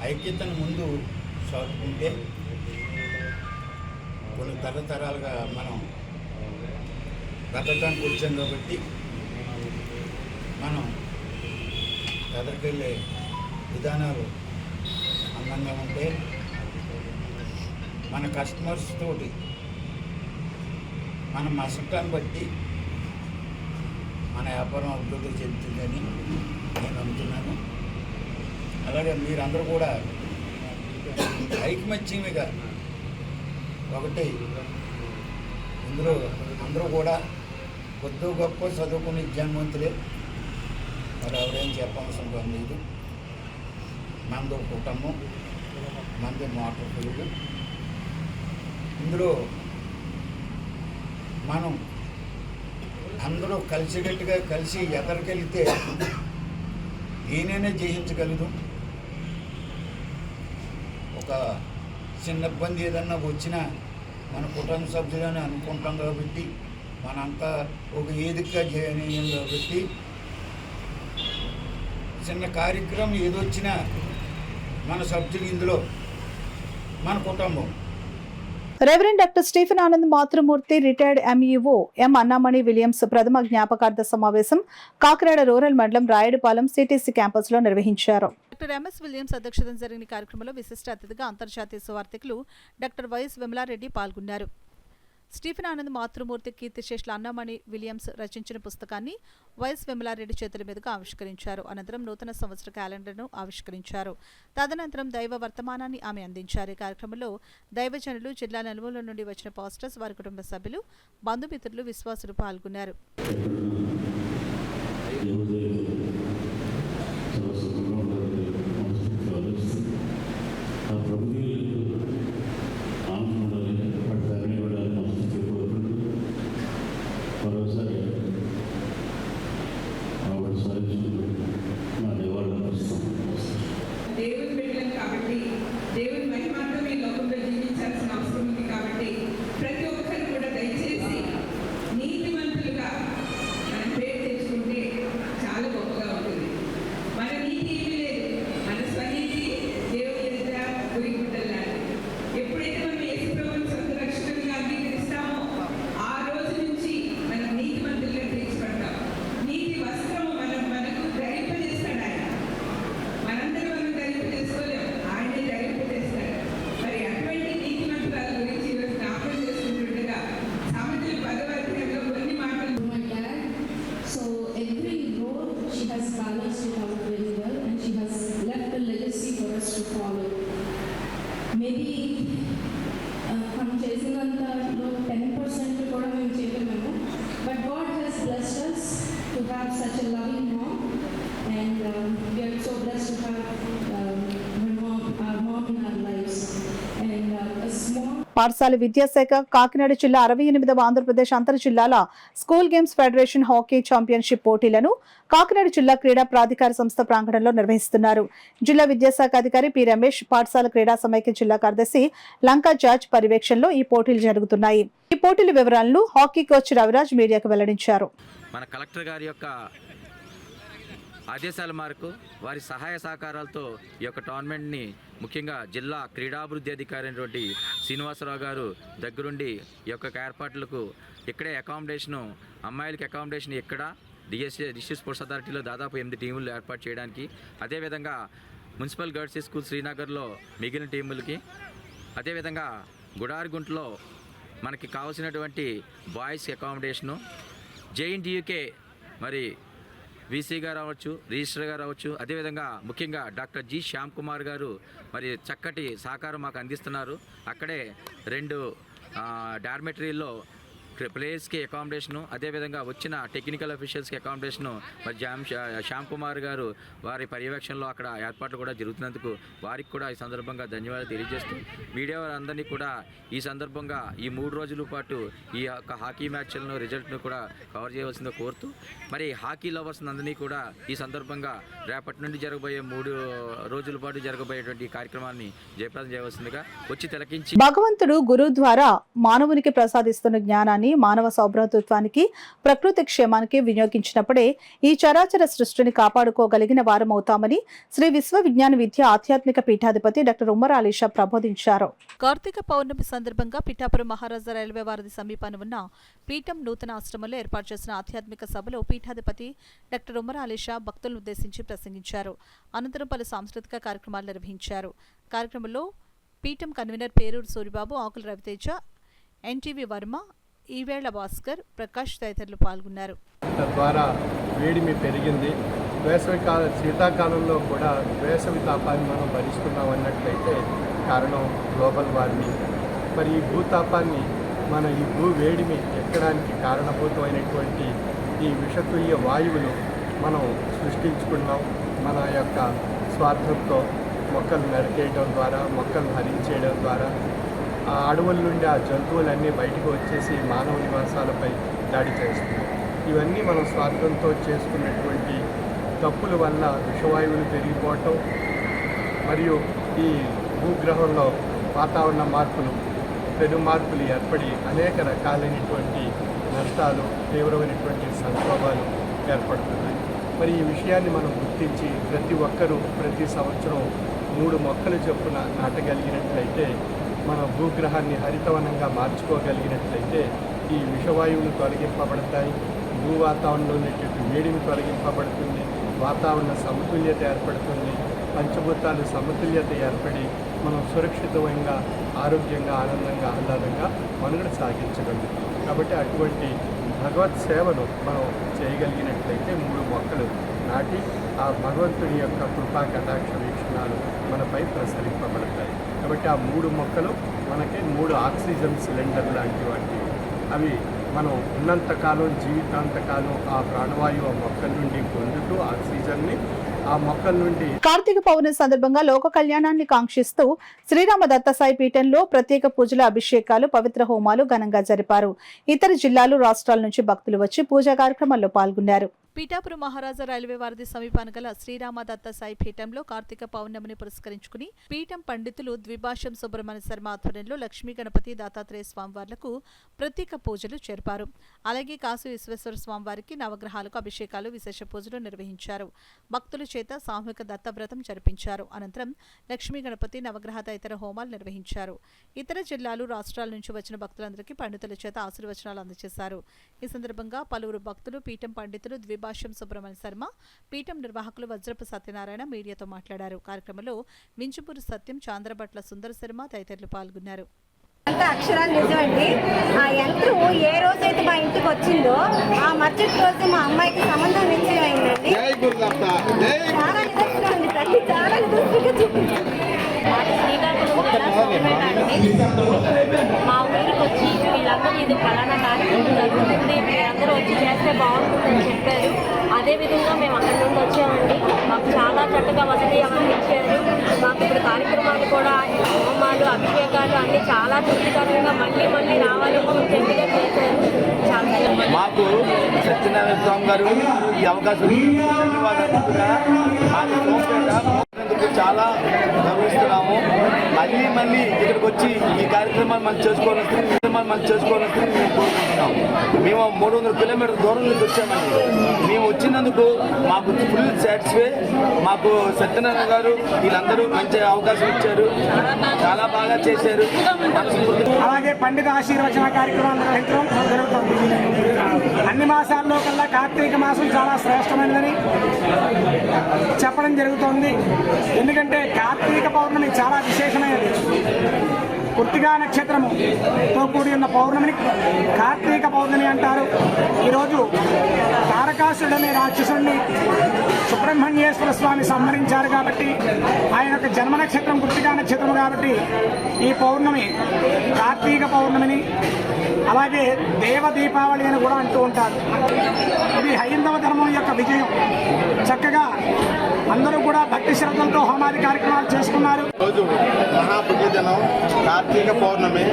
[SPEAKER 9] ఐక్యతను ముందు సాగుకుంటే కొన్ని తరతరాలుగా మనం బ్రతకడానికి వచ్చాం కాబట్టి మనం ఎదరికెళ్ళే విధానాలు అందంగా ఉంటే మన కస్టమర్స్ తోటి మన మసకాన్ని బట్టి మన వ్యాపారం అభివృద్ధి చెందుతుందని నేను నమ్ముతున్నాను. అలాగే మీరందరూ కూడా ఐకమత్యంగా ఒకటి ఇందులో అందరూ కూడా కొద్ది గొప్ప చదువుకునే విద్యావంతులే, మరి ఎవరేం చెప్పవలసిన పని లేదు. మనది కుటుంబం, మనది మోటార్ పిల్లలు. ఇందులో మనం అందరూ కలిసికట్టుగా కలిసి ఎదరికెళ్తే ఏనైనా జయించగలదు. ఒక చిన్న ఇబ్బంది ఏదన్నా వచ్చినా మన కుటుంబ సభ్యులని అనుకుంటాం కాబట్టి మనంతా ఒక ఏదిగా చేయనీయం కాబట్టి చిన్న కార్యక్రమం ఏదొచ్చినా మన సభ్యులు ఇందులో మన కుటుంబం
[SPEAKER 4] రెవరెండ్ డాక్టర్ స్టీఫెన్ ఆనంద్ మాతృమూర్తి రిటైర్డ్ ఎంఈఓ ఎం అన్నామణి విలియమ్స్ ప్రథమ జ్ఞాపకార్థ సమావేశం కాకినాడ రూరల్ మండలం రాయుడుపాలెం సిటీసీ క్యాంపస్ లో నిర్వహించారు.
[SPEAKER 1] డాక్టర్ ఎంఎస్ విలియమ్స్ అధ్యక్షతన జరిగిన కార్యక్రమంలో విశిష్ట అతిథిగా అంతర్జాతీయ సువార్థికులు డాక్టర్ వైఎస్ విమలారెడ్డి పాల్గొన్నారు. స్టీఫెన్ ఆనంద్ మాతృమూర్తి కీర్తిశేషులు అన్నామణి విలియమ్స్ రచించిన పుస్తకాన్ని వైఎస్ విమలారెడ్డి చేతుల మీదుగా ఆవిష్కరించారు. అనంతరం నూతన సంవత్సర క్యాలెండర్ను ఆవిష్కరించారు. తదనంతరం దైవ వర్తమానాన్ని ఆమె అందించారు. ఈ కార్యక్రమంలో దైవజనులు, జిల్లా నలుమూల నుండి వచ్చిన పాస్టర్స్, వారి కుటుంబ సభ్యులు, బంధుమిత్రులు, విశ్వాసులు పాల్గొన్నారు.
[SPEAKER 10] దేవుని బిడ్డలం కాబట్టి దేవుని మహిమాతో ఈ లోకంలో జీవించాల్సిన అవసరం ఉంది. కాబట్టి ప్రతి ఒక్కరు కూడా దయచేసి నీతిమంతులుగా మనం పేరు తెచ్చుకుంటే చాలా గొప్పగా ఉంటుంది. మన నీతి ఏమీ లేదు, మన స్వనీతి దేవుని ఎదుట గురిగుడ్డలాంటి. ఎప్పుడైతే మనం యేసు ప్రభువుని సొంత రక్షకునిగా అంగీకరిస్తామో ఆ రోజు నుంచి మనం నీతిమంతులుగా తీర్చబడతాం. నీతి వస్త్రము మనకు ధరింపజేస్తాడు ఆయన. మనందరూ మనం ధరింపజేసుకోలేము, ఆయనే ధరింపజేస్తాడు. మరి అటువంటి నీతిమంతురాల గురించి ఈరోజు జ్ఞాపకం చేసుకుంటుండగా సామెతలు 10వ అధ్యాయంలో కొన్ని మాటలు.
[SPEAKER 11] So every role she has balanced it out very well, and she has left a legacy for us to follow. Maybe మనం చేసినంతలో 10% కూడా మేము చేయలేము, but God has blessed us to have such a loving mom, and we are so blessed to have our mom in our lives, and a small
[SPEAKER 4] పాఠశాల విద్యాశాఖ కాకినాడ జిల్లా 68వ ఆంధ్రప్రదేశ్ అంతర్ జిల్లాల school games federation hockey championship పోటీలను కాకినాడ జిల్లా క్రీడా ప్రాధికార సంస్థ ప్రాంగణంలో నిర్వహిస్తున్నారు. జిల్లా విద్యాశాఖ అధికారి పి రమేష్, పాఠశాల క్రీడా సమైక్య జిల్లా కార్యదర్శి లంకా జార్జ్ పర్యవేక్షణలో ఈ పోటీలు జరుగుతున్నాయి. ఈ పోటీల వివరాలను హాకీ కోచ్ రవిరాజ్ మీడియాకు వెల్లడించారు.
[SPEAKER 12] మన కలెక్టర్ గారి యొక్క ఆదేశాల మేరకు వారి సహాయ సహకారాలతో ఈ యొక్క టోర్నమెంట్ని ముఖ్యంగా జిల్లా క్రీడాభివృద్ధి అధికారి అయినటువంటి శ్రీనివాసరావు గారు దగ్గరుండి ఈ యొక్క ఏర్పాట్లకు ఇక్కడే అకామిడేషను, అమ్మాయిలకి అకామిడేషన్ ఇక్కడ డిస్ట్రిక్ట్ స్పోర్ట్స్ అథారిటీలో దాదాపు 8 టీములు ఏర్పాటు చేయడానికి, అదేవిధంగా మున్సిపల్ గర్ల్స్ స్కూల్ శ్రీనగర్లో మిగిలిన టీములకి, అదేవిధంగా గుడారిగుంటలో మనకి కావాల్సినటువంటి బాయ్స్ అకామిడేషను, జేఎన్టీయూకే మరి వీసీ గారు అవ్వచ్చు, రిజిస్టర్ గారు అవ్వచ్చు, అదేవిధంగా ముఖ్యంగా డాక్టర్ జి శ్యామ్ కుమార్ గారు మరి చక్కటి సహకారం మాకు అందిస్తున్నారు. అక్కడే 2 డార్మెటరీల్లో ప్లేయర్స్కి అకామిడేషను, అదేవిధంగా వచ్చిన టెక్నికల్ అఫీషియల్స్కి అకామిడేషను మరి శ్యామ్ కుమార్ గారు వారి పర్యవేక్షణలో అక్కడ ఏర్పాట్లు కూడా జరుగుతున్నందుకు వారికి కూడా ఈ సందర్భంగా ధన్యవాదాలు తెలియజేస్తూ, మీడియా వారందరినీ కూడా ఈ సందర్భంగా ఈ 3 రోజుల పాటు ఈ యొక్క హాకీ మ్యాచ్లను రిజల్ట్ను కూడా కవర్ చేయవలసిందిగా కోరుతూ, మరి హాకీ లవర్స్ అందరినీ కూడా ఈ సందర్భంగా రేపటి నుండి జరగబోయే 3 రోజుల పాటు జరగబోయేటువంటి కార్యక్రమాన్ని జయప్రదం చేయవలసిందిగా వచ్చి తిలకించి.
[SPEAKER 4] భగవంతుడు గురువు ద్వారా మానవునికి ప్రసాదిస్తున్న జ్ఞానాన్ని మానవ సౌభ్రాతృత్వానికి, ప్రకృతి క్షేమానికి వినియోగించినప్పుడే ఈ చరాచర సృష్టిని కాపాడుకోగలిగిన వారమవుతామని శ్రీ విశ్వ విజ్ఞాన విద్య ఆధ్యాత్మిక పీఠాధిపతి డాక్టర్ ఉమర్ అలీషా ప్రబోధించారు.
[SPEAKER 1] కార్తీక పౌర్ణమి సందర్భంగా పిఠాపురం మహారాజా రైల్వే వారధి సమీపాన ఉన్న పీఠం నూతన ఆశ్రమంలో ఏర్పాటు చేసిన ఆధ్యాత్మిక సభలో పీఠాధిపతి డాక్టర్ ఉమర్ అలీషా భక్తులను ఉద్దేశించి ప్రసంగించారు. అనంతరం పలు సాంస్కృతిక కార్యక్రమాలు నిర్వహించారు. కార్యక్రమంలో పీఠం కన్వీనర్ పేరూరు సూరిబాబు, ఆకుల రవితేజ, ఎన్టీవీ వర్మ, ఈవేళ్ల భాస్కర్, ప్రకాష్ తదితరులు పాల్గొన్నారు.
[SPEAKER 13] తద్వారా వేడిమి పెరిగింది. శీతాకాలంలో కూడా వేసవి తాపాన్ని మనం భరిస్తున్నాం అన్నట్లయితే కారణం గ్లోబల్ వార్మింగ్. మరి ఈ భూతాపాన్ని ఈ భూ వేడిమి ఎక్కడానికి కారణభూతమైనటువంటి ఈ విషతుల్య వాయువులు మనం సృష్టించుకున్నాం. మన యొక్క స్వార్థంతో మొక్కలు నరికేయడం ద్వారా, మొక్కలు హరించేయడం ద్వారా ఆ అడవుల నుండి ఆ జంతువులన్నీ బయటకు వచ్చేసి మానవ నివాసాలపై దాడి చేస్తున్నాయి. ఇవన్నీ మనం స్వార్థంతో చేసుకున్నటువంటి తప్పుల వల్ల విషవాయువులు పెరిగిపోవటం, మరియు ఈ భూగ్రహంలో వాతావరణ మార్పులు, పెను మార్పులు ఏర్పడి అనేక రకాలైనటువంటి నష్టాలు, తీవ్రమైనటువంటి సంక్షోభాలు ఏర్పడుతున్నాయి. మరి ఈ విషయాన్ని మనం గుర్తించి ప్రతి ఒక్కరూ ప్రతి సంవత్సరం 3 మొక్కలు చొప్పున నాటగలిగినట్లయితే మన భూగ్రహాన్ని హరితవనంగా మార్చుకోగలిగినట్లయితే ఈ విషవాయువులు తొలగింపబడతాయి, భూ వాతావరణంలో ఉండేటువంటి వేడిని తొలగింపబడుతుంది, వాతావరణ సమతుల్యత ఏర్పడుతుంది, పంచభూతాలు సమతుల్యత ఏర్పడి మనం సురక్షితంగా, ఆరోగ్యంగా, ఆనందంగా, ఆహ్లాదంగా మనుగడ సాగించగలుగుతాం. కాబట్టి అటువంటి భగవత్ సేవను మనం చేయగలిగినట్లయితే 3 మొక్కలు నాటి ఆ భగవంతుడి యొక్క కృపా కటాక్ష వీక్షణాలు మనపై ప్రసరింపబడతాయి. కాబట్టి ఆ 3 మొక్కలు మనకి 3 ఆక్సిజన్ సిలిండర్ లాంటి వాటి. అవి మనం ఉన్నంతకాలం, జీవితాంతకాలం ఆ ప్రాణవాయువు ఆ మొక్కల నుండి పొందుతూ ఆక్సిజన్ని ఆ మొక్కల నుండి.
[SPEAKER 4] కార్తీక పౌర్ణమి సందర్భంగా లోక కళ్యాణాన్ని కాంక్షిస్తూ శ్రీరామ దత్తసాయి పీఠంలో ప్రత్యేక పూజలు, అభిషేకాలు, పవిత్ర హోమాలు ఘనంగా జరిపారు. ఇతర జిల్లాలు, రాష్ట్రాల నుంచి భక్తులు వచ్చి పూజా కార్యక్రమాల్లో పాల్గొన్నారు.
[SPEAKER 1] పీఠాపురం మహారాజా రైల్వే వారధి సమీపాన గల శ్రీరామ దత్త సాయి పీఠంలో కార్తీక పౌర్ణమిని పురస్కరించుకుని పీఠం పండితులు ద్విభాష్యం సుబ్రహ్మణ్య శర్మ ఆధ్వర్యంలో లక్ష్మీ గణపతి దత్తాత్రేయ స్వామివార్లకు ప్రత్యేక పూజలు జరిపారు. అలాగే కాశీ విశ్వేశ్వర స్వామివారికి నవగ్రహాలకు అభిషేకాలు, విశేష పూజలు నిర్వహించారు. భక్తుల చేత సామూహిక దత్తవ్రతం జరిపించారు. అనంతరం లక్ష్మీ గణపతి, నవగ్రహ తదితర హోమాలు నిర్వహించారు. ఇతర జిల్లాలు, రాష్ట్రాల నుంచి వచ్చిన భక్తులందరికీ పండితుల చేత ఆశీర్వచనాలు అందజేశారు. ఈ సందర్భంగా పలువురు భక్తులు, పీఠం పండితులు ద్విభాష్యం సుబ్రహ్మణ్య శర్మ, పీఠం నిర్వాహకులు వజ్రపు సత్యనారాయణ మీడియాతో మాట్లాడారు. కార్యక్రమంలో వించుపూరు సత్యం, చాంద్రబట్ల సుందర శర్మ తదితరులు పాల్గొన్నారు.
[SPEAKER 15] అంత అక్షరాలు నిజమండి. ఆ యంత్రం ఏ రోజైతే మా ఇంటికి వచ్చిందో ఆ మరుసటి రోజు మా అమ్మాయికి సంబంధం నిశ్చయమైందండి. చాలా నిదర్శనం అండి, తల్లి చాలా నిదర్శనంగా చూపించింది.
[SPEAKER 16] మా ఊరికి వచ్చి వీళ్ళందరూ ఇది ఫలానా కార్యక్రమం జరుగుతుంది, మీరందరూ వచ్చి చేస్తే బాగుంటుందని చెప్పారు. అదేవిధంగా మేము అక్కడి నుండి వచ్చామండి. మాకు చాలా చక్కగా వసతి అవన్నీ ఇచ్చారు. మాకు ఇప్పుడు కార్యక్రమాలు కూడా, హోమాలు, అభిషేకాలు అన్నీ చాలా తృప్తికరంగా మళ్ళీ రావాలి చెప్పిగా చేశారు.
[SPEAKER 17] మాకు సత్యనారాయణ స్వామి గారు ఈ అవకాశం చాలా గర్విస్తున్నాము. మళ్ళీ ఇక్కడికి వచ్చి ఈ కార్యక్రమాలు మనం చేసుకోవాలని మేము కోరుకుంటున్నాం. మేము 300 కిలోమీటర్ల దూరం నుంచి వచ్చామండి. మేము వచ్చినందుకు మాకు ఫుల్ సాటిస్ఫై. మాకు సత్యనారాయణ గారు వీళ్ళందరూ మంచి అవకాశం ఇచ్చారు, చాలా బాగా చేశారు.
[SPEAKER 18] అలాగే పండిత ఆశీర్వచన కార్యక్రమాలు నిర్వహించడం జరుగుతుంది. అన్ని మాసాల్లో కల్లా కార్తీక మాసం చాలా శ్రేష్టమైనదని చెప్పడం జరుగుతోంది. ఎందుకంటే కార్తీక పౌర్ణమి చాలా విశేషమైనది. కృత్తికా నక్షత్రముతో కూడి ఉన్న పౌర్ణమిని కార్తీక పౌర్ణమి అంటారు. ఈరోజు తారకాసుడనే రాక్షసుడిని సుబ్రహ్మణ్యేశ్వర స్వామి సంహరించారు కాబట్టి ఆయన యొక్క జన్మ నక్షత్రం కృత్తికా నక్షత్రం కాబట్టి ఈ పౌర్ణమి కార్తీక పౌర్ణమిని, అలాగే దేవ దీపావళి అని కూడా అంటూ ఉంటారు. ఇది హైందవ ధర్మం యొక్క విజయం. చక్కగా అందరూ కూడా భక్తి శ్రద్ధలతో హోమాది కార్యక్రమాలు చేసుకున్నారు.
[SPEAKER 17] రోజు మహాపుణ్యదినం కార్తీక పౌర్ణమి.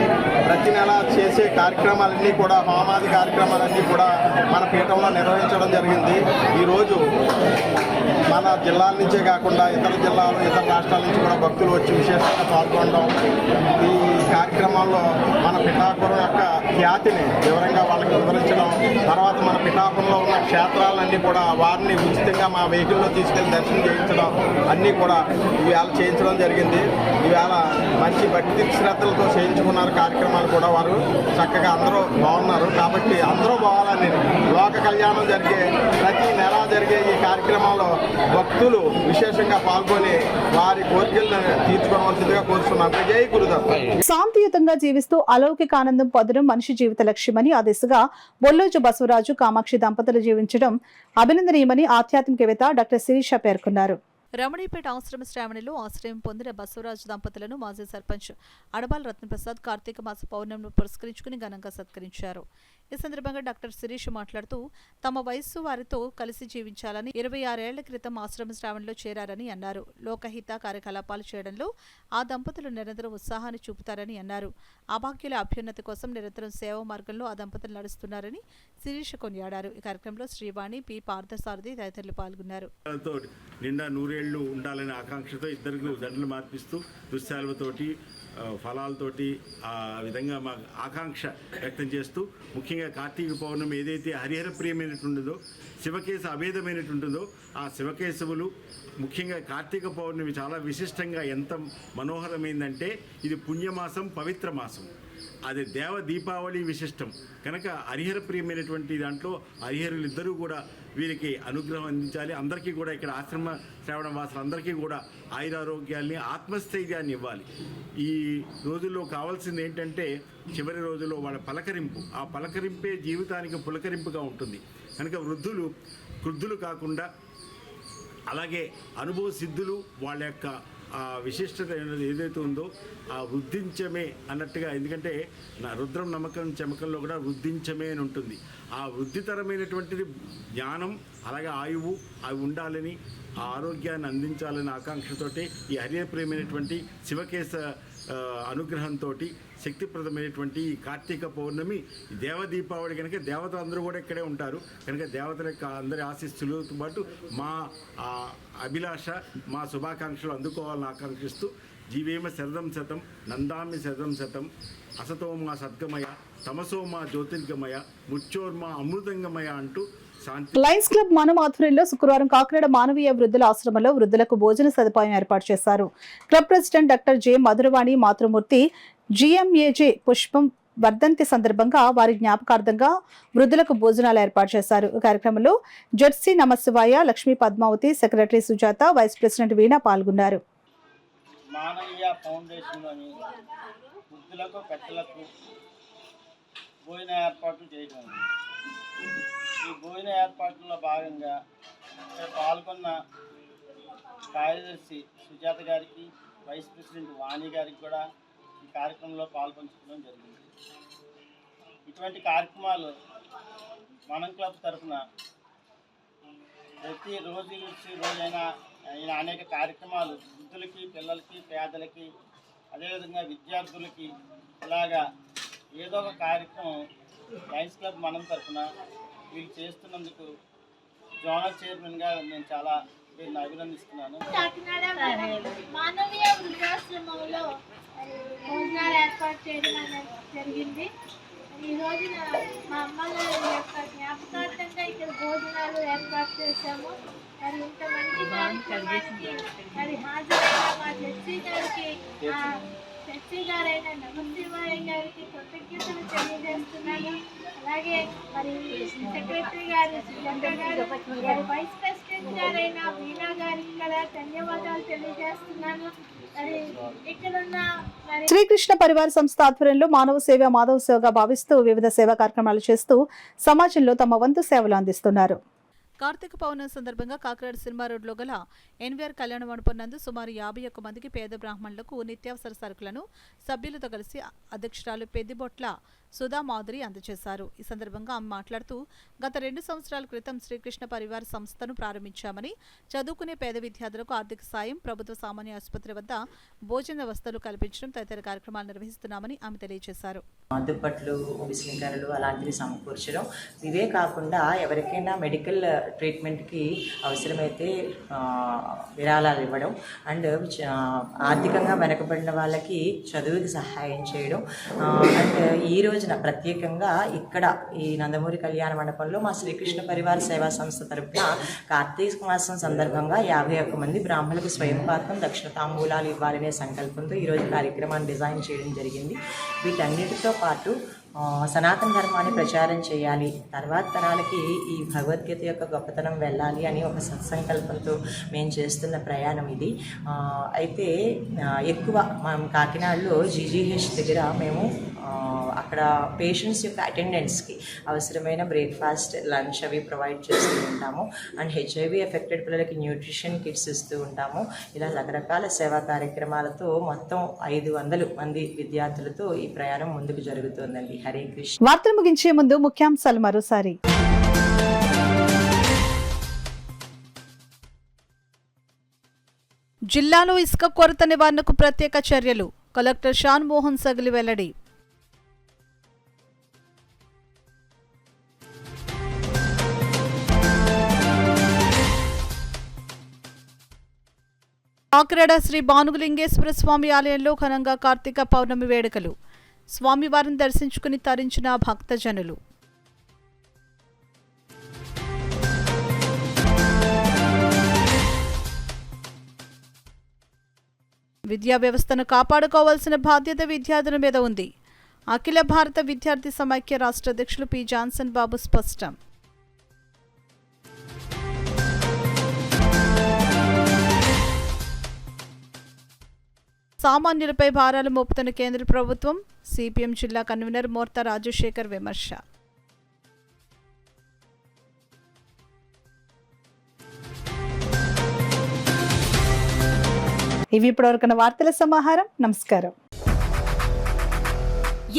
[SPEAKER 17] ప్రతి నెల చేసే కార్యక్రమాలన్నీ కూడా, హోమాది కార్యక్రమాలన్నీ కూడా మన పీఠంలో నిర్వహించడం జరిగింది. ఈరోజు మన జిల్లాల నుంచే కాకుండా ఇతర జిల్లాలు, ఇతర రాష్ట్రాల నుంచి కూడా భక్తులు వచ్చి విశేషంగా పాల్గొనడం, ఈ కార్యక్రమాల్లో మన పిఠాపురం యొక్క ఖ్యాతిని వివరంగా వాళ్ళకి వివరించడం, తర్వాత మన పిఠాపురంలో ఉన్న క్షేత్రాలన్నీ కూడా వారిని ఉచితంగా మా వెహికల్లో తీసుకెళ్లి దర్శనం చేయించడం అన్నీ కూడా ఈవేళ చేయించడం జరిగింది. ఈవేళ మంచి భక్తి శ్రద్ధలతో చేయించుకున్నారు కార్యక్రమాలు కూడా. వారు చక్కగా అందరూ బాగున్నారు. కాబట్టి అందరూ బాగాలని లోక కళ్యాణం జరిగే ప్రతి నెల జరిగే ఈ కార్యక్రమంలో భక్తులు విశేషంగా పాల్గొని వారి కోరికలను తీర్చుకోవాల్సిందిగా కోరుతున్నాం. జై గురుదత్త.
[SPEAKER 4] శాంతియుతంగా జీవిస్తూ అలౌకిక ఆనందం పొందడం మనిషి జీవిత లక్ష్యమని, ఆ దిశగా బొల్లోజు బసవరాజు, కామాక్షి దంపతులు జీవించడం అభినందనీయమని ఆధ్యాత్మికవేత్త డాక్టర్ శిరీష పేర్కొన్నారు.
[SPEAKER 1] రమణీపేట ఆశ్రమ శ్రావణిలో ఆశ్రయం పొందిన బసవరాజు దంపతులను మాజీ సర్పంచ్ అడబాల రత్నప్రసాద్ కార్తీక మాస పౌర్ణమిని పురస్కరించుకుని ఘనంగా సత్కరించారు. ఈ సందర్భంగా డాక్టర్ శిరీష్ మాట్లాడుతూ తమ వయస్సు వారితో కలిసి జీవించాలని 26 ఏళ్ల క్రితం ఆశ్రమ శ్రావణిలో చేరారని అన్నారు. లోకహిత కార్యకలాపాలు చేయడంలో ఆ దంపతులు నిరంతరం ఉత్సాహాన్ని చూపుతారని అన్నారు. అభాగ్యుల అభ్యున్నతి కోసం నిరంతరం సేవా మార్గంలో ఆ దంపతులు నడుస్తున్నారని శిరీష్ కొనియాడారు. ఈ కార్యక్రమంలో శ్రీవాణి, పి పార్థసారథి తదితరులు పాల్గొన్నారు.
[SPEAKER 25] నిండా నూరేళ్లు ఉండాలనే ఆకాంక్షతో ఇద్దరికి దండలు మార్పిస్తూ దుశ్శాలువతోటి
[SPEAKER 8] ఫలాలతోటి ఆ విధంగా మా ఆకాంక్ష వ్యక్తం చేస్తూ, ముఖ్యంగా కార్తీక పౌర్ణమి ఏదైతే హరిహర ప్రియమైనటుంటుందో, శివకేశ అభేదమైనటుంటుందో, ఆ శివకేశవులు ముఖ్యంగా కార్తీక పౌర్ణమి చాలా విశిష్టంగా ఎంత మనోహరమైందంటే ఇది పుణ్యమాసం, పవిత్ర మాసం. అది దేవ దీపావళి విశిష్టం కనుక హరిహర ప్రియమైనటువంటి దాంట్లో హరిహరులు ఇద్దరూ కూడా వీరికి అనుగ్రహం అందించాలి. అందరికీ కూడా ఇక్కడ ఆశ్రమ శ్రావణ వాసులందరికీ కూడా ఆయురారోగ్యాల్ని, ఆత్మస్థైర్యాన్ని ఇవ్వాలి. ఈ రోజుల్లో కావాల్సింది ఏంటంటే చివరి రోజుల్లో వాళ్ళ పలకరింపు. ఆ పలకరింపే జీవితానికి పులకరింపుగా ఉంటుంది. కనుక వృద్ధులు క్రుద్ధులు కాకుండా, అలాగే అనుభవ సిద్ధులు వాళ్ళ యొక్క ఆ విశిష్టత ఏదైతే ఉందో ఆ వృద్ధించమే అన్నట్టుగా, ఎందుకంటే నా రుద్రం నమ్మకం చమకంలో కూడా వృద్ధించమే అని ఉంటుంది. ఆ వృద్ధితరమైనటువంటిది జ్ఞానం, అలాగే ఆయువు అవి ఉండాలని, ఆ ఆరోగ్యాన్ని అందించాలని ఆకాంక్షతోటి ఈ హరిప్రియమైనటువంటి శివకేశ అనుగ్రహంతో శక్తిప్రదమైనటువంటి ఈ కార్తీక పౌర్ణమి దేవ దీపావళి కనుక దేవతలు అందరూ కూడా ఇక్కడే ఉంటారు. కనుక దేవతల యొక్క అందరి ఆశీస్సులతో పాటు మా అభిలాష, మా శుభాకాంక్షలు అందుకోవాలని ఆకాంక్షిస్తూ జీవేమ శరదం శతం నందామి శరదం శతం అసతోమా సద్గమయ తమసోమా జ్యోతిర్గమయ ముచ్చోర్మా అమృతంగమయ అంటూ
[SPEAKER 4] లయన్స్ క్లబ్ మనం ఆధ్వర్యంలో శుక్రవారం కాకినాడ మానవీయ వృద్ధుల ఆశ్రమంలో వృద్ధులకు భోజన సదుపాయం ఏర్పాటు చేశారు. Club president doctor J Madhuravani మాతృమూర్తి జిఎంఏజే పుష్పం వర్ధంతి సందర్భంగా వారి జ్ఞాపకార్థంగా వృద్ధులకు భోజనాలు ఏర్పాటు చేశారు. ఈ కార్యక్రమంలో ZC Namasivaya, Lakshmi Padmavathi, secretary Sujatha, vice president Veena పాల్గొన్నారు.
[SPEAKER 2] మానవీయ ఫౌండేషన్లోని వృద్ధులకు, పెద్దలకు భోజన ఏర్పాట్లు చేయడం. ఈ భోజన ఏర్పాట్లలో భాగంగా ఇక్కడ పాల్గొన్న కార్యదర్శి సుజాత గారికి, వైస్ ప్రెసిడెంట్ వాణి గారికి కూడా ఈ కార్యక్రమంలో పాల్పంచుకోవడం జరిగింది. ఇటువంటి కార్యక్రమాలు మనం క్లబ్ తరఫున ప్రతి రోజైనా అనేక కార్యక్రమాలు వృద్ధులకి, పిల్లలకి, పేదలకి, అదేవిధంగా విద్యార్థులకి ఇలాగా ఏదో ఒక కార్యక్రమం లయన్స్ క్లబ్ మనం తరఫున వీళ్ళు చేస్తున్నందుకు జోనల్ చైర్మన్గా నేను చాలా వీళ్ళని అభినందిస్తున్నాను.
[SPEAKER 14] కాకినాడ మానవీయ వృద్ధాశ్రమంలో భోజనాలు ఏర్పాటు చేయడం జరిగింది. ఈ రోజున మా అమ్మగారి యొక్క జ్ఞాపకార్థంగా ఇక్కడ భోజనాలు ఏర్పాటు చేశాము. మరి ఇంత మంచి కార్యక్రమానికి మరి హాజరైన మా చర్చి గారైన నమశివాయ గారికి కృతజ్ఞతలు తెలియజేస్తున్నాను. అలాగే మరి సెక్రటరీ గారు సుజాత గారు, వైస్ ప్రెసిడెంట్ గారైన వీణా గారికి కూడా ధన్యవాదాలు తెలియజేస్తున్నాను. మరి ఇక్కడున్న
[SPEAKER 4] శ్రీకృష్ణ పరివార సంస్థ ఆధ్వర్యంలో మానవ సేవ మాధవ సేవగా భావిస్తూ వివిధ సేవా కార్యక్రమాలు చేస్తూ సమాజంలో తమ వంతు సేవలు అందిస్తున్నారు.
[SPEAKER 1] కార్తీక పౌర్ణమి సందర్భంగా కాకినాడ సినిమా రోడ్లో గల ఎన్వీఆర్ కళ్యాణ మండపం నందు సుమారు 51 మందికి పేద బ్రాహ్మణులకు నిత్యావసర సరుకులను సభ్యులతో కలిసి అధ్యక్షురాలు పెద్దిబొట్ల సుధా మాధురి అందజేశారు. ఈ సందర్భంగా ఆమె మాట్లాడుతూ గత 2 సంవత్సరాల క్రితం శ్రీకృష్ణ పరివార సంస్థను ప్రారంభించామని, చదువుకునే పేద విద్యార్థులకు ఆర్థిక సాయం, ప్రభుత్వ సామాన్య ఆసుపత్రి వద్ద భోజన వసతులు కల్పించడం తదితర కార్యక్రమాలు నిర్వహిస్తున్నామని ఆమె తెలియజేశారు.
[SPEAKER 19] దుప్పట్లు, విసిలికరలు అలాంటివి సమకూర్చడం. ఇవే కాకుండా ఎవరికైనా మెడికల్ ట్రీట్మెంట్కి అవసరమైతే విరాళాలు ఇవ్వడం, అండ్ ఆర్థికంగా వెనకబడిన వాళ్ళకి చదువుకి సహాయం చేయడం. అండ్ ఈ రోజున ప్రత్యేకంగా ఇక్కడ ఈ నందమూరి కళ్యాణ మండపంలో మా శ్రీకృష్ణ పరివార సేవా సంస్థ తరఫున కార్తీక మాసం సందర్భంగా 51 మంది బ్రాహ్మణులకు స్వయంపాకం, దక్షిణ తాంబూలాలు ఇవ్వాలనే సంకల్పంతో ఈరోజు కార్యక్రమాన్ని డిజైన్ చేయడం జరిగింది. వీటన్నిటితో పాటు సనాతన ధర్మాన్ని ప్రచారం చేయాలి, తర్వాత తరాలకి ఈ భగవద్గీత యొక్క గొప్పతనం వెళ్ళాలి అని ఒక సత్సంకల్పంతో మేము చేస్తున్న ప్రయాణం ఇది. అయితే ఎక్కువ మనం కాకినాడలో జీజీహెచ్ దగ్గర మేము అక్కడ పేషెంట్స్ యొక్క అటెండెంట్స్కి అవసరమైన బ్రేక్ఫాస్ట్, లంచ్ అవి ప్రొవైడ్ చేస్తూ ఉంటాము. అండ్ హెచ్ఐవి ఎఫెక్టెడ్ పిల్లలకి న్యూట్రిషన్ కిట్స్ ఇస్తూ ఉంటాము. ఇలా రకరకాల సేవా కార్యక్రమాలతో మొత్తం 500 మంది విద్యార్థులతో ఈ ప్రయాణం ముందుకు జరుగుతుందండి. హరే కృష్ణ.
[SPEAKER 4] వార్తలు ముగించే ముందు ముఖ్యాంశాలు మరోసారి. జిల్లాలో ఇసుక కొరత నివారణకు ప్రత్యేక చర్యలు, కలెక్టర్ షాన్ మోహన్ సగిలి వెల్లడి.
[SPEAKER 1] కాకినాడ శ్రీ భానులింగేశ్వర స్వామి ఆలయంలో ఘనంగా కార్తీక పౌర్ణమి వేడుకలు. స్వామివారిని దర్శించుకుని తరించిన భక్తజనులు. విద్యా వ్యవస్థను కాపాడుకోవాల్సిన బాధ్యత విద్యార్థుల మీద ఉంది. అఖిల భారత విద్యార్థి సమైక్య రాష్ట్ర అధ్యక్షులు పి జాన్సన్ బాబు స్పష్టం. సామాన్యులపై భారాలు మోపుతున్న కేంద్ర ప్రభుత్వం. సిపిఎం జిల్లా కన్వీనర్ మోర్తా రాజశేఖర్ విమర్శ.
[SPEAKER 4] ఇవి ఇప్పటివరకు వార్తల సమాహారం. నమస్కారం.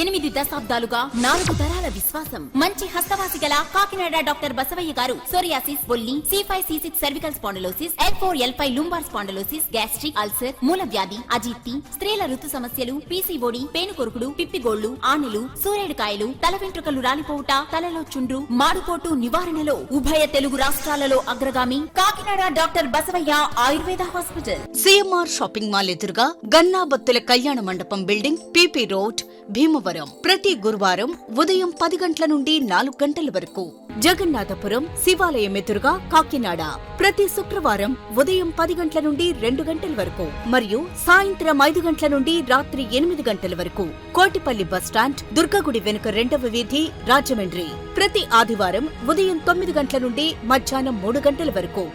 [SPEAKER 3] 8 దశాబ్దాలుగా 4 తరాల విశ్వాసం. మంచి హస్తవాసి గల కాకినాడ డాక్టర్ బసవయ్య గారు సోరియాసిస్, బొల్లి, C5, C6 cervical spondylosis, L4, L5 lumbar spondylosis, gastric ulcer, మూల వ్యాధి, అజీర్తి, స్త్రీల ఋతు సమస్యలు, PCOD, పేనుకొరుకుడు, పిప్పిగోళ్లు, ఆనెలు, సూరేడుకాయలు, తల వెంట్రుకలు రాలిపోవుట, తలలో చుండ్రు, మాడుపోటు నివారణలో ఉభయ తెలుగు రాష్ట్రాలలో అగ్రగామి Kakinada doctor Basavayya Ayurveda hospital.
[SPEAKER 20] CMR shopping mall ఎదురుగా గన్నాబత్తుల కళ్యాణ మండపం బిల్డింగ్, PP రోడ్, భీమవరం. ప్రతి గురువారం ఉదయం 10 గంటల నుండి 4 గంటల వరకు. జగన్నాథపురం శివాలయం ఎదురుగా కాకినాడ ప్రతి శుక్రవారం ఉదయం 10 గంటల నుండి 2 గంటల వరకు మరియు సాయంత్రం 5 గంటల నుండి రాత్రి 8 గంటల వరకు. కోటిపల్లి బస్టాండ్, దుర్గగుడి వెనుక 2వ వీధి, రాజమండ్రి ప్రతి ఆదివారం ఉదయం 9 గంటల నుండి మధ్యాహ్నం 3 గంటల వరకు.